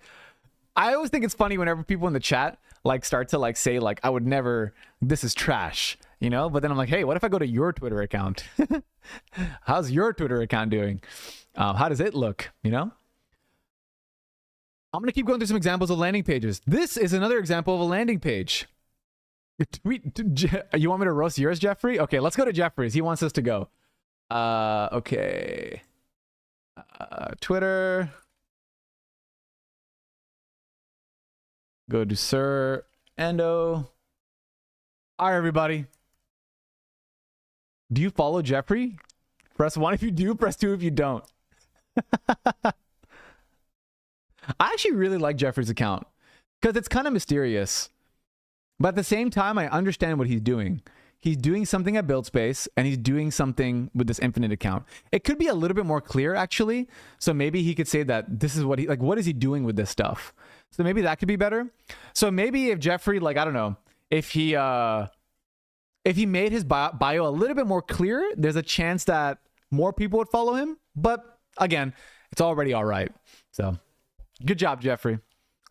[SPEAKER 1] I always think it's funny whenever people in the chat like start to like say like, I would never, this is trash, you know? But then I'm like, hey, what if I go to your Twitter account? How's your Twitter account doing? How does it look, you know? I'm going to keep going through some examples of landing pages. This is another example of a landing page. You want me to roast yours, Jeffrey? Okay, let's go to Jeffrey's. He wants us to go. Okay. Twitter. Go to Sir Endo. All right, everybody. Do you follow Jeffrey? Press 1 if you do, press 2 if you don't. I actually really like Jeffrey's account because it's kind of mysterious. But at the same time, I understand what he's doing. He's doing something at BuildSpace and he's doing something with this Infinite account. It could be a little bit more clear, actually. So maybe he could say that this is what what is he doing with this stuff? So maybe that could be better. So maybe if Jeffrey, like, I don't know, if he made his bio a little bit more clear, there's a chance that more people would follow him. But again, it's already all right. So good job, Jeffrey.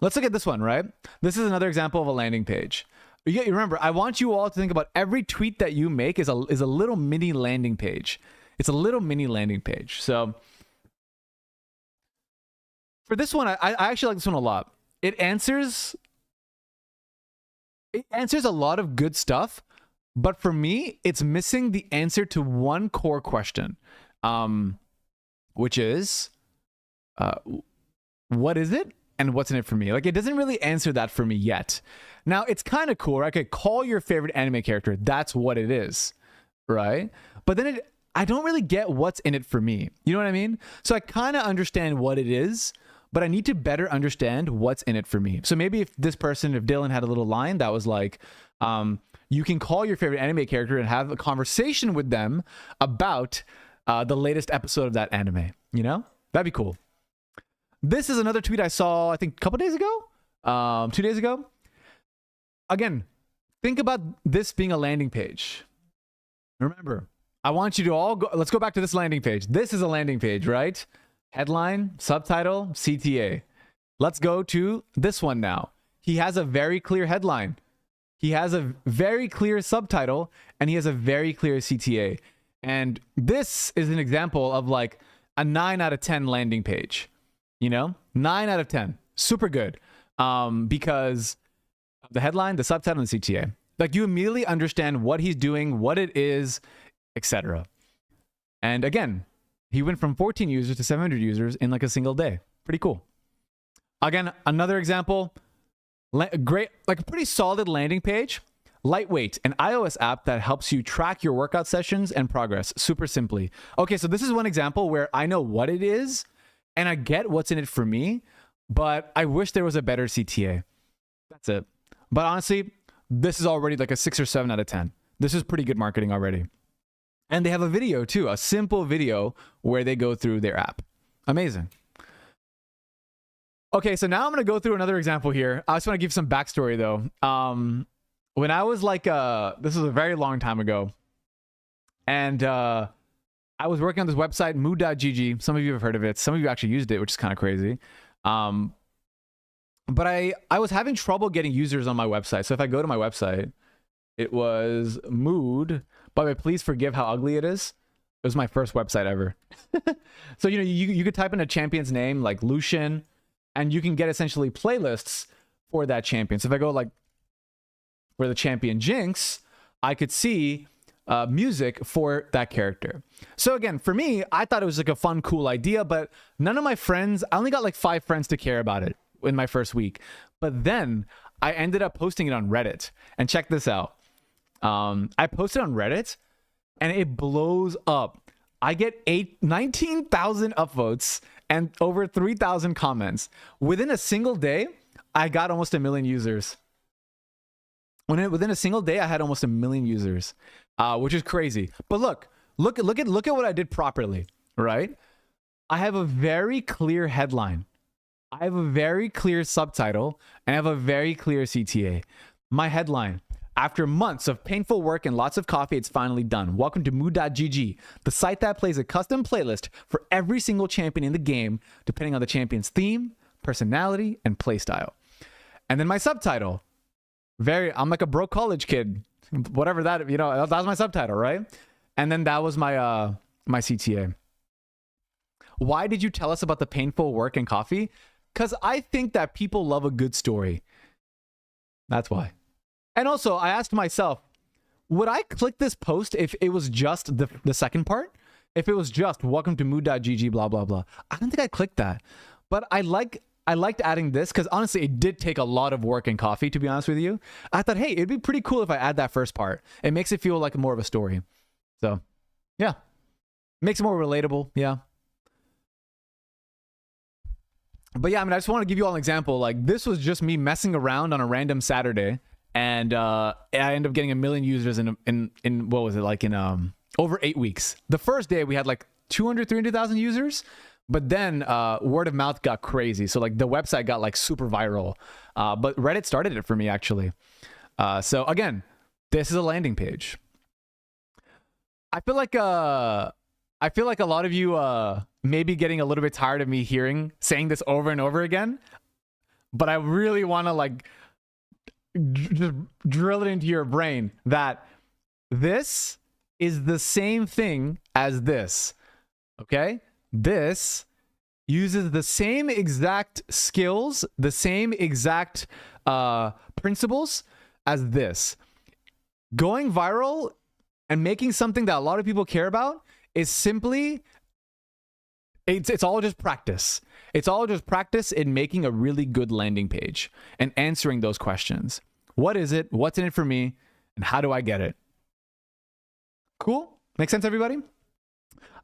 [SPEAKER 1] Let's look at this one, right? This is another example of a landing page. You remember, I want you all to think about every tweet that you make is a little mini landing page. It's a little mini landing page. So for this one, I actually like this one a lot. It answers a lot of good stuff, but for me, it's missing the answer to one core question, which is, what is it? And what's in it for me? Like, it doesn't really answer that for me yet. Now, it's kind of cool, right? Okay, call your favorite anime character. That's what it is, right? But then I don't really get what's in it for me. You know what I mean? So I kind of understand what it is, but I need to better understand what's in it for me. So maybe if Dylan had a little line that was like, you can call your favorite anime character and have a conversation with them about the latest episode of that anime, you know? That'd be cool. This is another tweet I saw, I think, a couple days ago, 2 days ago. Again, think about this being a landing page. Remember, I want you to all go. Let's go back to this landing page. This is a landing page, right? Headline, subtitle, CTA. Let's go to this one now. He has a very clear headline. He has a very clear subtitle, and he has a very clear CTA. And this is an example of like a 9 out of 10 landing page. 9 out of 10. Super good. Because of the headline, the subtitle, and the CTA. Like, you immediately understand what he's doing, what it is, etc. And again, he went from 14 users to 700 users in like a single day. Pretty cool. Again, another example, great, like a pretty solid landing page. Lightweight, an iOS app that helps you track your workout sessions and progress super simply. Okay, so this is one example where I know what it is and I get what's in it for me, but I wish there was a better CTA. That's it. But honestly, this is already like a 6 or 7 out of 10. This is pretty good marketing already. And they have a video too, a simple video where they go through their app. Amazing. Okay, so now I'm going to go through another example here. I just want to give some backstory though. When I was like, this was a very long time ago, and I was working on this website, mood.gg. Some of you have heard of it. Some of you actually used it, which is kind of crazy. But I was having trouble getting users on my website. So if I go to my website, it was Mood. By the way, please forgive how ugly it is. It was my first website ever. So, you could type in a champion's name like Lucian, and you can get essentially playlists for that champion. So if I go like for the champion Jinx, I could see music for that character. So again, for me, I thought it was like a fun, cool idea, but none of my friends, I only got like 5 friends to care about it in my first week. But then I ended up posting it on Reddit. And check this out. I posted on Reddit and it blows up. I get 19,000 upvotes and over 3,000 comments. Within a single day, I got almost 1 million users. Within a single day, I had almost 1 million users, which is crazy. But look at what I did properly, right? I have a very clear headline. I have a very clear subtitle, and I have a very clear CTA. My headline: after months of painful work and lots of coffee, it's finally done. Welcome to Mood.gg, the site that plays a custom playlist for every single champion in the game, depending on the champion's theme, personality, and playstyle. And then my subtitle: I'm like a broke college kid, whatever that was my subtitle, right? And then that was my my CTA. Why did you tell us about the painful work and coffee? Because I think that people love a good story. That's why. And also, I asked myself, would I click this post if it was just the second part? If it was just welcome to mood.gg, blah, blah, blah. I don't think I clicked that. But I liked adding this because honestly, it did take a lot of work and coffee, to be honest with you. I thought, hey, it'd be pretty cool if I add that first part. It makes it feel like more of a story. So, yeah. Makes it more relatable, yeah. But yeah, I just want to give you all an example. Like, this was just me messing around on a random Saturday, and I ended up getting 1 million users in what was it, like in over 8 weeks. The first day we had like 300,000 users, but then word of mouth got crazy. So like the website got like super viral. But Reddit started it for me actually. So again, this is a landing page. I feel like a lot of you may be getting a little bit tired of me saying this over and over again, but I really want to like just drill it into your brain that this is the same thing as this. Okay? This uses the same exact skills, the same exact principles as this. Going viral and making something that a lot of people care about is simply, it's all just practice. It's all just practice in making a really good landing page and answering those questions. What is it? What's in it for me? And how do I get it? Cool? Make sense, everybody?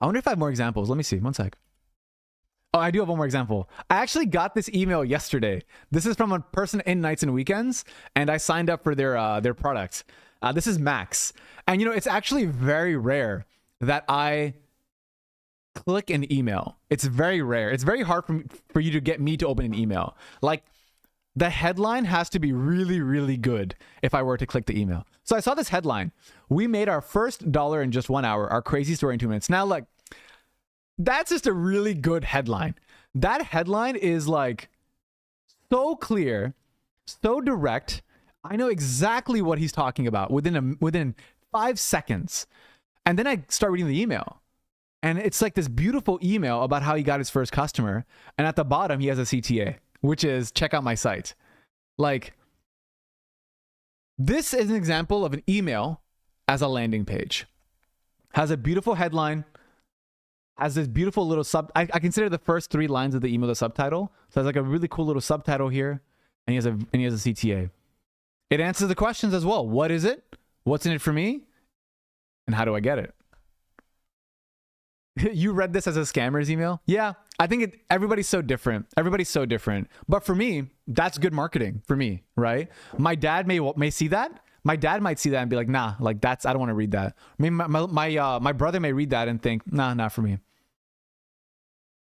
[SPEAKER 1] I wonder if I have more examples. Let me see. One sec. Oh, I do have one more example. I actually got this email yesterday. This is from a person in Nights and Weekends, and I signed up for their product. This is Max. And, it's actually very rare that I click an email. It's very rare. It's very hard for you to get me to open an email. Like, the headline has to be really, really good if I were to click the email. So I saw this headline. We made our first dollar in just 1 hour. Our crazy story in 2 minutes. Now, like, that's just a really good headline. That headline is like so clear, so direct. I know exactly what he's talking about within 5 seconds. And then I start reading the email. And it's like this beautiful email about how he got his first customer. And at the bottom, he has a CTA, which is check out my site. Like, this is an example of an email as a landing page. Has a beautiful headline, has this beautiful little I consider the first 3 lines of the email the subtitle. So there's like a really cool little subtitle here, and he has a CTA. It answers the questions as well. What is it? What's in it for me? And how do I get it? You read this as a scammer's email? Yeah, I think everybody's so different. Everybody's so different. But for me, that's good marketing for me, right? My dad may see that. My dad might see that and be like, nah, like I don't want to read that. I mean, my brother may read that and think, nah, not for me.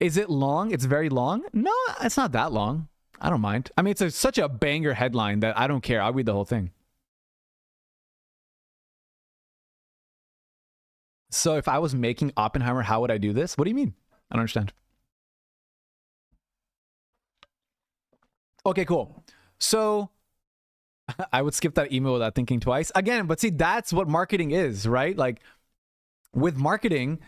[SPEAKER 1] Is it long? It's very long? No, it's not that long. I don't mind. I mean, it's such a banger headline that I don't care. I'll read the whole thing. So if I was making Oppenheimer, how would I do this? What do you mean? I don't understand. Okay, cool. So I would skip that email without thinking twice. Again, but see, that's what marketing is, right? Like, with marketing,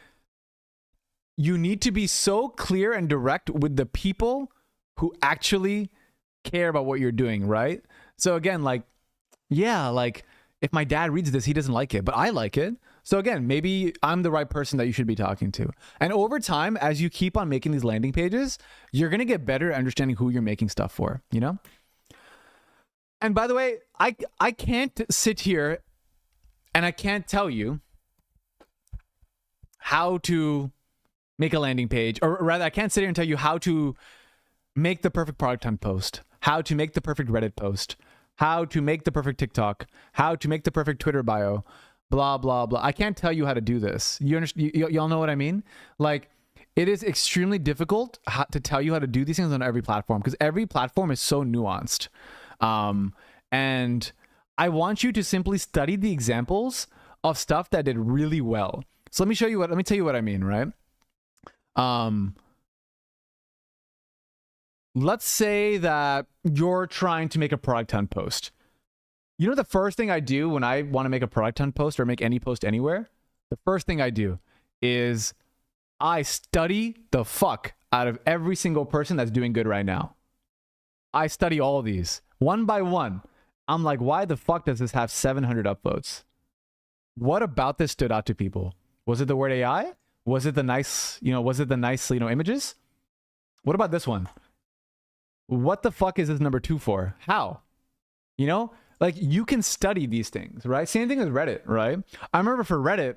[SPEAKER 1] you need to be so clear and direct with the people who actually care about what you're doing, right? So again, like, yeah, like, if my dad reads this, he doesn't like it, but I like it. So again, maybe I'm the right person that you should be talking to. And over time, as you keep on making these landing pages, you're going to get better at understanding who you're making stuff for, you know? And by the way, I can't sit here and I can't tell you how to make a landing page, or rather, I can't sit here and tell you how to make the perfect product hunt post, how to make the perfect Reddit post, how to make the perfect TikTok, how to make the perfect Twitter bio, blah, blah, blah. I can't tell you how to do this. You understand? Y'all know what I mean? Like, it is extremely difficult to tell you how to do these things on every platform, because every platform is so nuanced. And I want you to simply study the examples of stuff that did really well. So let me tell you what I mean, right? Let's say that you're trying to make a product hunt post. You know, the first thing I do when I want to make a product hunt post or make any post anywhere, the first thing I do is I study the fuck out of every single person that's doing good right now. I study all of these one by one. I'm like, why the fuck does this have 700 upvotes? What about this stood out to people? Was it the word AI? Was it the nice, images? What about this one? What the fuck is this number 2 for? How? You know, like, you can study these things, right? Same thing with Reddit, right? I remember for Reddit,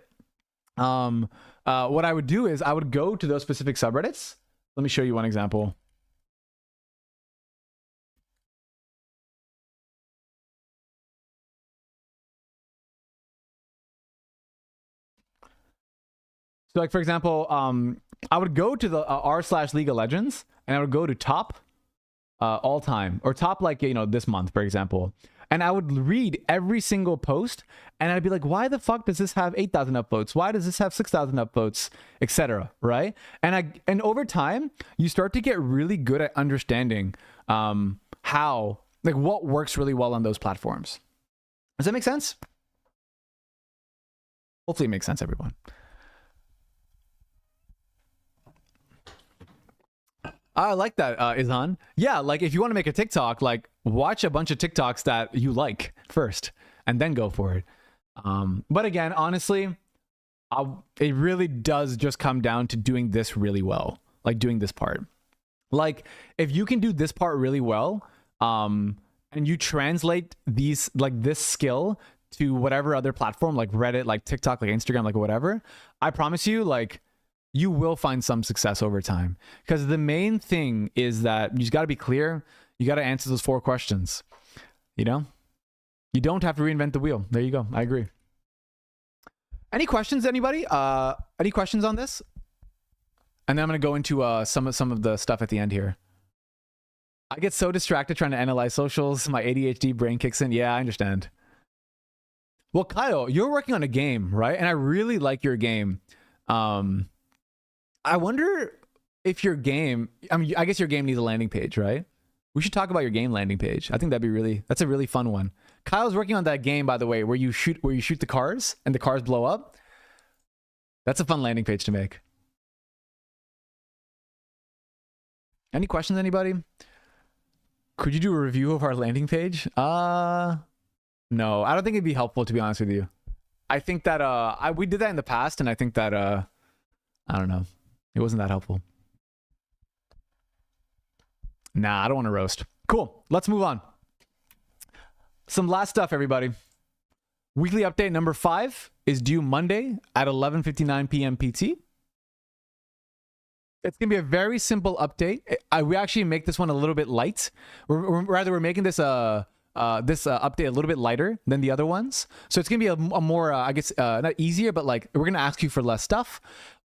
[SPEAKER 1] what I would do is I would go to those specific subreddits. Let me show you one example. So, like, for example, I would go to the r/League of Legends, and I would go to top all time, or top, like, this month, for example. And I would read every single post, and I'd be like, why the fuck does this have 8,000 upvotes? Why does this have 6,000 upvotes, etc. Right? And over time, you start to get really good at understanding how, like, what works really well on those platforms. Does that make sense? Hopefully it makes sense, everyone. I like that, Izhan. Yeah, like, if you want to make a TikTok, like, watch a bunch of TikToks that you like first, and then go for it. But again, honestly, it really does just come down to doing this really well, like doing this part. Like, if you can do this part really well, and you translate this skill to whatever other platform, like Reddit, like TikTok, like Instagram, like whatever, I promise you, like, you will find some success over time. Because the main thing is that you just got to be clear. You got to answer those 4 questions. You know, you don't have to reinvent the wheel. There you go. I agree. Any questions, anybody? Any questions on this? And then I'm going to go into some of the stuff at the end here. I get so distracted trying to analyze socials. My ADHD brain kicks in. Yeah, I understand. Well, Kyle, you're working on a game, right? And I really like your game. I wonder if your game, I mean, I guess your game needs a landing page, right? We should talk about your game landing page. I think that's a really fun one. Kyle's working on that game, by the way, where you shoot the cars and the cars blow up. That's a fun landing page to make. Any questions, anybody? Could you do a review of our landing page? No, I don't think it'd be helpful, to be honest with you. I think that we did that in the past, and I think that I don't know. It wasn't that helpful. Nah, I don't want to roast. Cool. Let's move on. Some last stuff, everybody. Weekly update number 5 is due Monday at 11:59 p.m. PT. It's going to be a very simple update. We actually make this one a little bit light. We're making this update a little bit lighter than the other ones. So it's going to be a more, I guess, not easier, but like we're going to ask you for less stuff.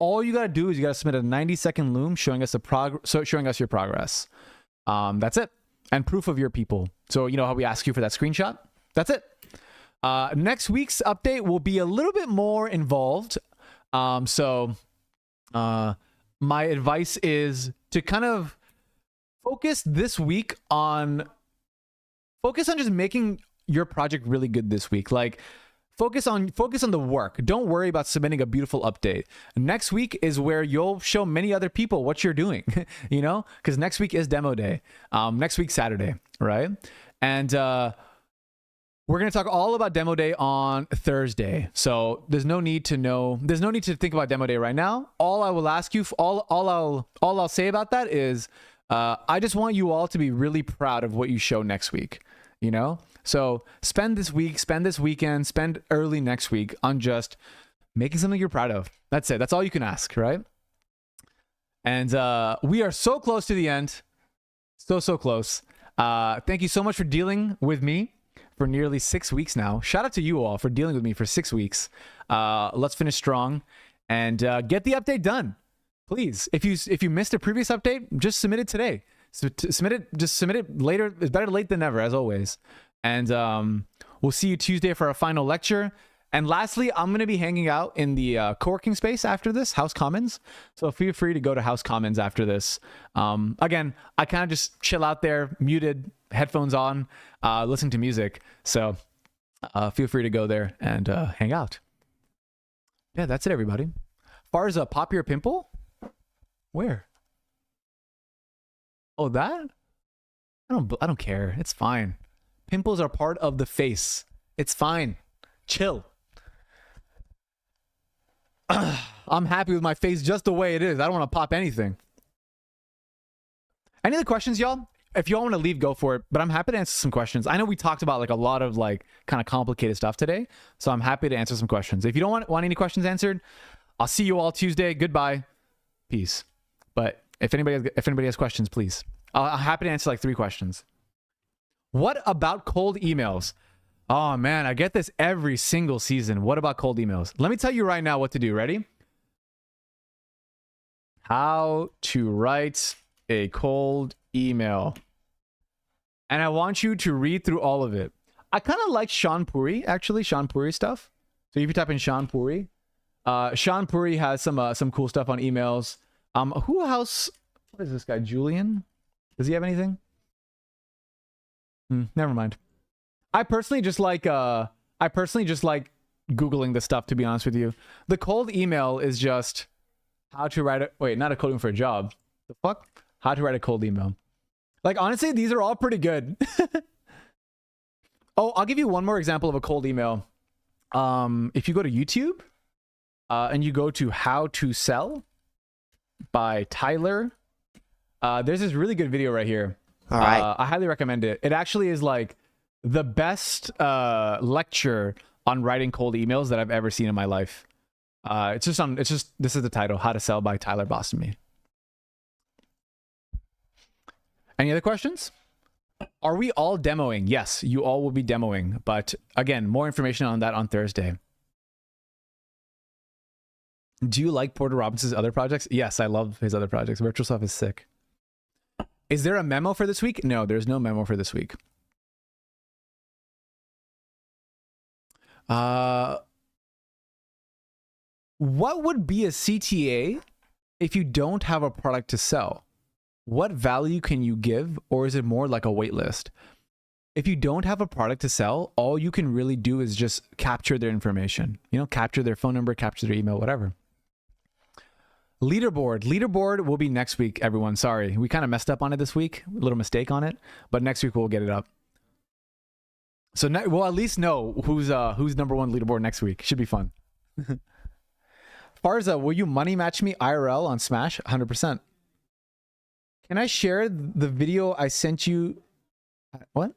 [SPEAKER 1] All you got to do is you got to submit a 90-second loom showing us showing us your progress. That's it. And proof of your people. So you know how we ask you for that screenshot? That's it. Next week's update will be a little bit more involved. My advice is to kind of focus this week on just making your project really good this week. Like focus on the work. Don't worry about submitting a beautiful update. Next week is where you'll show many other people what you're doing, you know, because next week is demo day. Next week, Saturday, right? And we're going to talk all about demo day on Thursday. So there's no need to think about demo day right now. All I will ask you, all I'll say about that is, I just want you all to be really proud of what you show next week, you know? So spend this weekend, spend early next week on just making something you're proud of. That's it. That's all you can ask, right? And we are so close to the end. So close. Thank you so much for dealing with me for nearly 6 weeks now. Shout out to you all for dealing with me for 6 weeks. Let's finish strong and get the update done. Please, if you missed a previous update, just submit it today. Submit it later. It's better late than never, as always. And we'll see you Tuesday for our final lecture. And lastly, I'm going to be hanging out in the co-working space after this, House Commons. So feel free to go to House Commons after this. Again, I kind of just chill out there, muted, headphones on, listen to music. So feel free to go there and hang out. Yeah, that's it, everybody. As far as pop your pimple, where? Oh, that? I don't care. It's fine. Pimples are part of the face. It's fine. Chill. I'm happy with my face just the way it is. I don't want to pop anything. Any other questions, y'all? If y'all want to leave, go for it. But I'm happy to answer some questions. I know we talked about like a lot of like kind of complicated stuff today, so I'm happy to answer some questions. If you don't want any questions answered, I'll see you all Tuesday. Goodbye. Peace. But if anybody has questions, please. I'm happy to answer like 3 questions. What about cold emails? Oh man, I get this every single season. What about cold emails? Let me tell you right now what to do. Ready? How to write a cold email. And I want you to read through all of it. I kind of like Sean Puri, actually, Sean Puri stuff. So if you type in Sean Puri has some cool stuff on emails. What is this guy? Julian? Does he have anything? Never mind. I personally just like Googling the stuff, to be honest with you. The cold email is just how to write not a cold email for a job. The fuck? How to write a cold email. Like, honestly, these are all pretty good. Oh, I'll give you one more example of a cold email. If you go to YouTube and you go to How to Sell by Tyler, there's this really good video right here.
[SPEAKER 3] All right.
[SPEAKER 1] I highly recommend it. It actually is like the best lecture on writing cold emails that I've ever seen in my life. This is the title, How to Sell by Tyler Boston. Any other questions? Are we all demoing? Yes, you all will be demoing. But again, more information on that on Thursday. Do you like Porter Robinson's other projects? Yes, I love his other projects. Virtual Stuff is sick. Is there a memo for this week? No, there's no memo for this week. What would be a CTA if you don't have a product to sell? What value can you give, or is it more like a wait list? If you don't have a product to sell, all you can really do is just capture their information. You know, capture their phone number, capture their email, whatever. Leaderboard will be next week, everyone. Sorry, we kind of messed up on it this week. A little mistake on it, but next week we'll get it up. So we'll at least know who's number one leaderboard next week. Should be fun. Farza, will you money match me IRL on Smash? 100%. Can I share the video I sent you? What?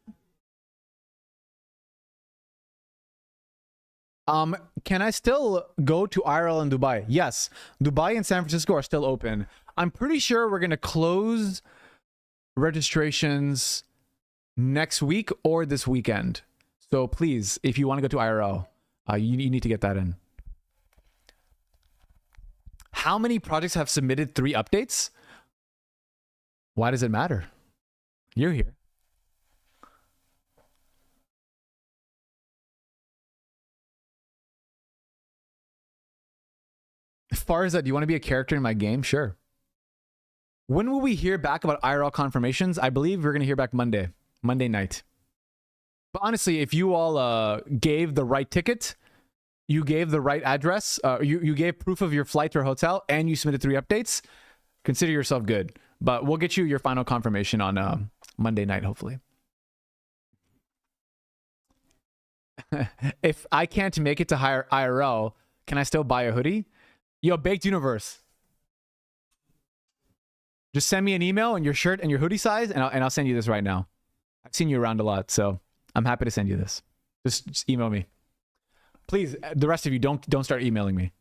[SPEAKER 1] Can I still go to IRL in Dubai? Yes. Dubai and San Francisco are still open. I'm pretty sure we're going to close registrations next week or this weekend. So please, if you want to go to IRL, you need to get that in. How many projects have submitted 3 updates? Why does it matter? You're here. Farza, do you want to be a character in my game? Sure. When will we hear back about IRL confirmations? I believe we're going to hear back Monday night. But honestly, if you all gave the right ticket, you gave the right address, you gave proof of your flight to your hotel, and you submitted 3 updates, consider yourself good. But we'll get you your final confirmation on Monday night, hopefully. If I can't make it to IRL, can I still buy a hoodie? Yo, Baked Universe. Just send me an email and your shirt and your hoodie size, and I'll send you this right now. I've seen you around a lot, so I'm happy to send you this. Just email me. Please, the rest of you, don't start emailing me.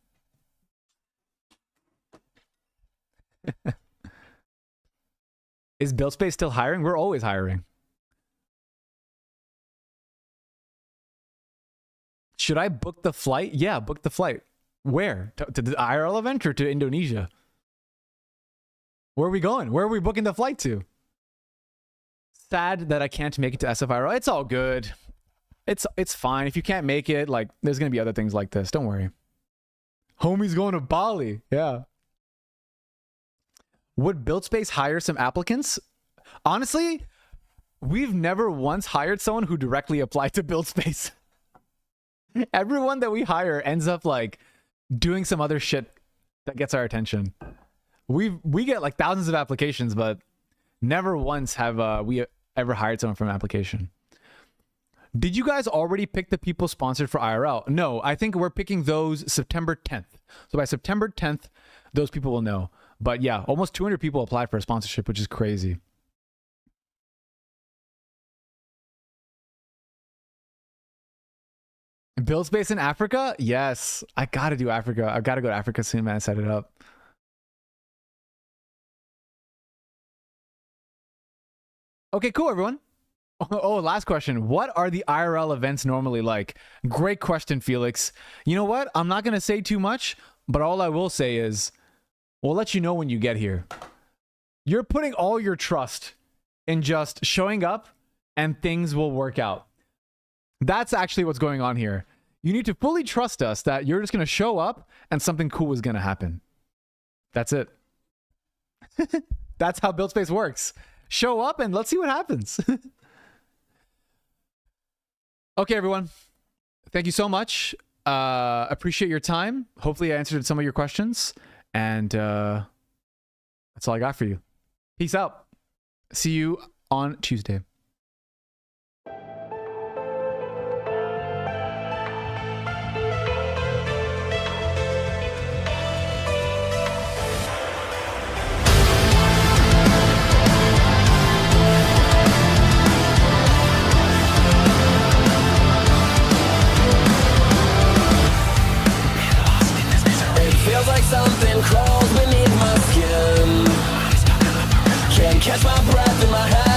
[SPEAKER 1] Is BuildSpace still hiring? We're always hiring. Should I book the flight? Yeah, book the flight. Where? To the IRL event or to Indonesia? Where are we going? Where are we booking the flight to? Sad that I can't make it to SFIRL. It's all good. It's fine. If you can't make it, like, there's going to be other things like this. Don't worry. Homie's going to Bali. Yeah. Would BuildSpace hire some applicants? Honestly, we've never once hired someone who directly applied to BuildSpace. Everyone that we hire ends up like doing some other shit that gets our attention. We get like thousands of applications, but never once have we ever hired someone from an application. Did you guys already pick the people sponsored for IRL? No, I think we're picking those September 10th. So by September 10th, those people will know. But yeah, almost 200 people applied for a sponsorship, which is crazy. BuildSpace in Africa? Yes. I gotta do Africa. I've got to go to Africa soon, man. Set it up. Okay, cool, everyone. Oh, last question. What are the IRL events normally like? Great question, Felix. You know what? I'm not going to say too much, but all I will say is we'll let you know when you get here. You're putting all your trust in just showing up and things will work out. That's actually what's going on here. You need to fully trust us that you're just going to show up and something cool is going to happen. That's it. That's how BuildSpace works. Show up and let's see what happens. Okay, everyone. Thank you so much. Appreciate your time. Hopefully I answered some of your questions. And that's all I got for you. Peace out. See you on Tuesday.
[SPEAKER 3] Feels like something crawls beneath my skin. Can't catch my breath in my head.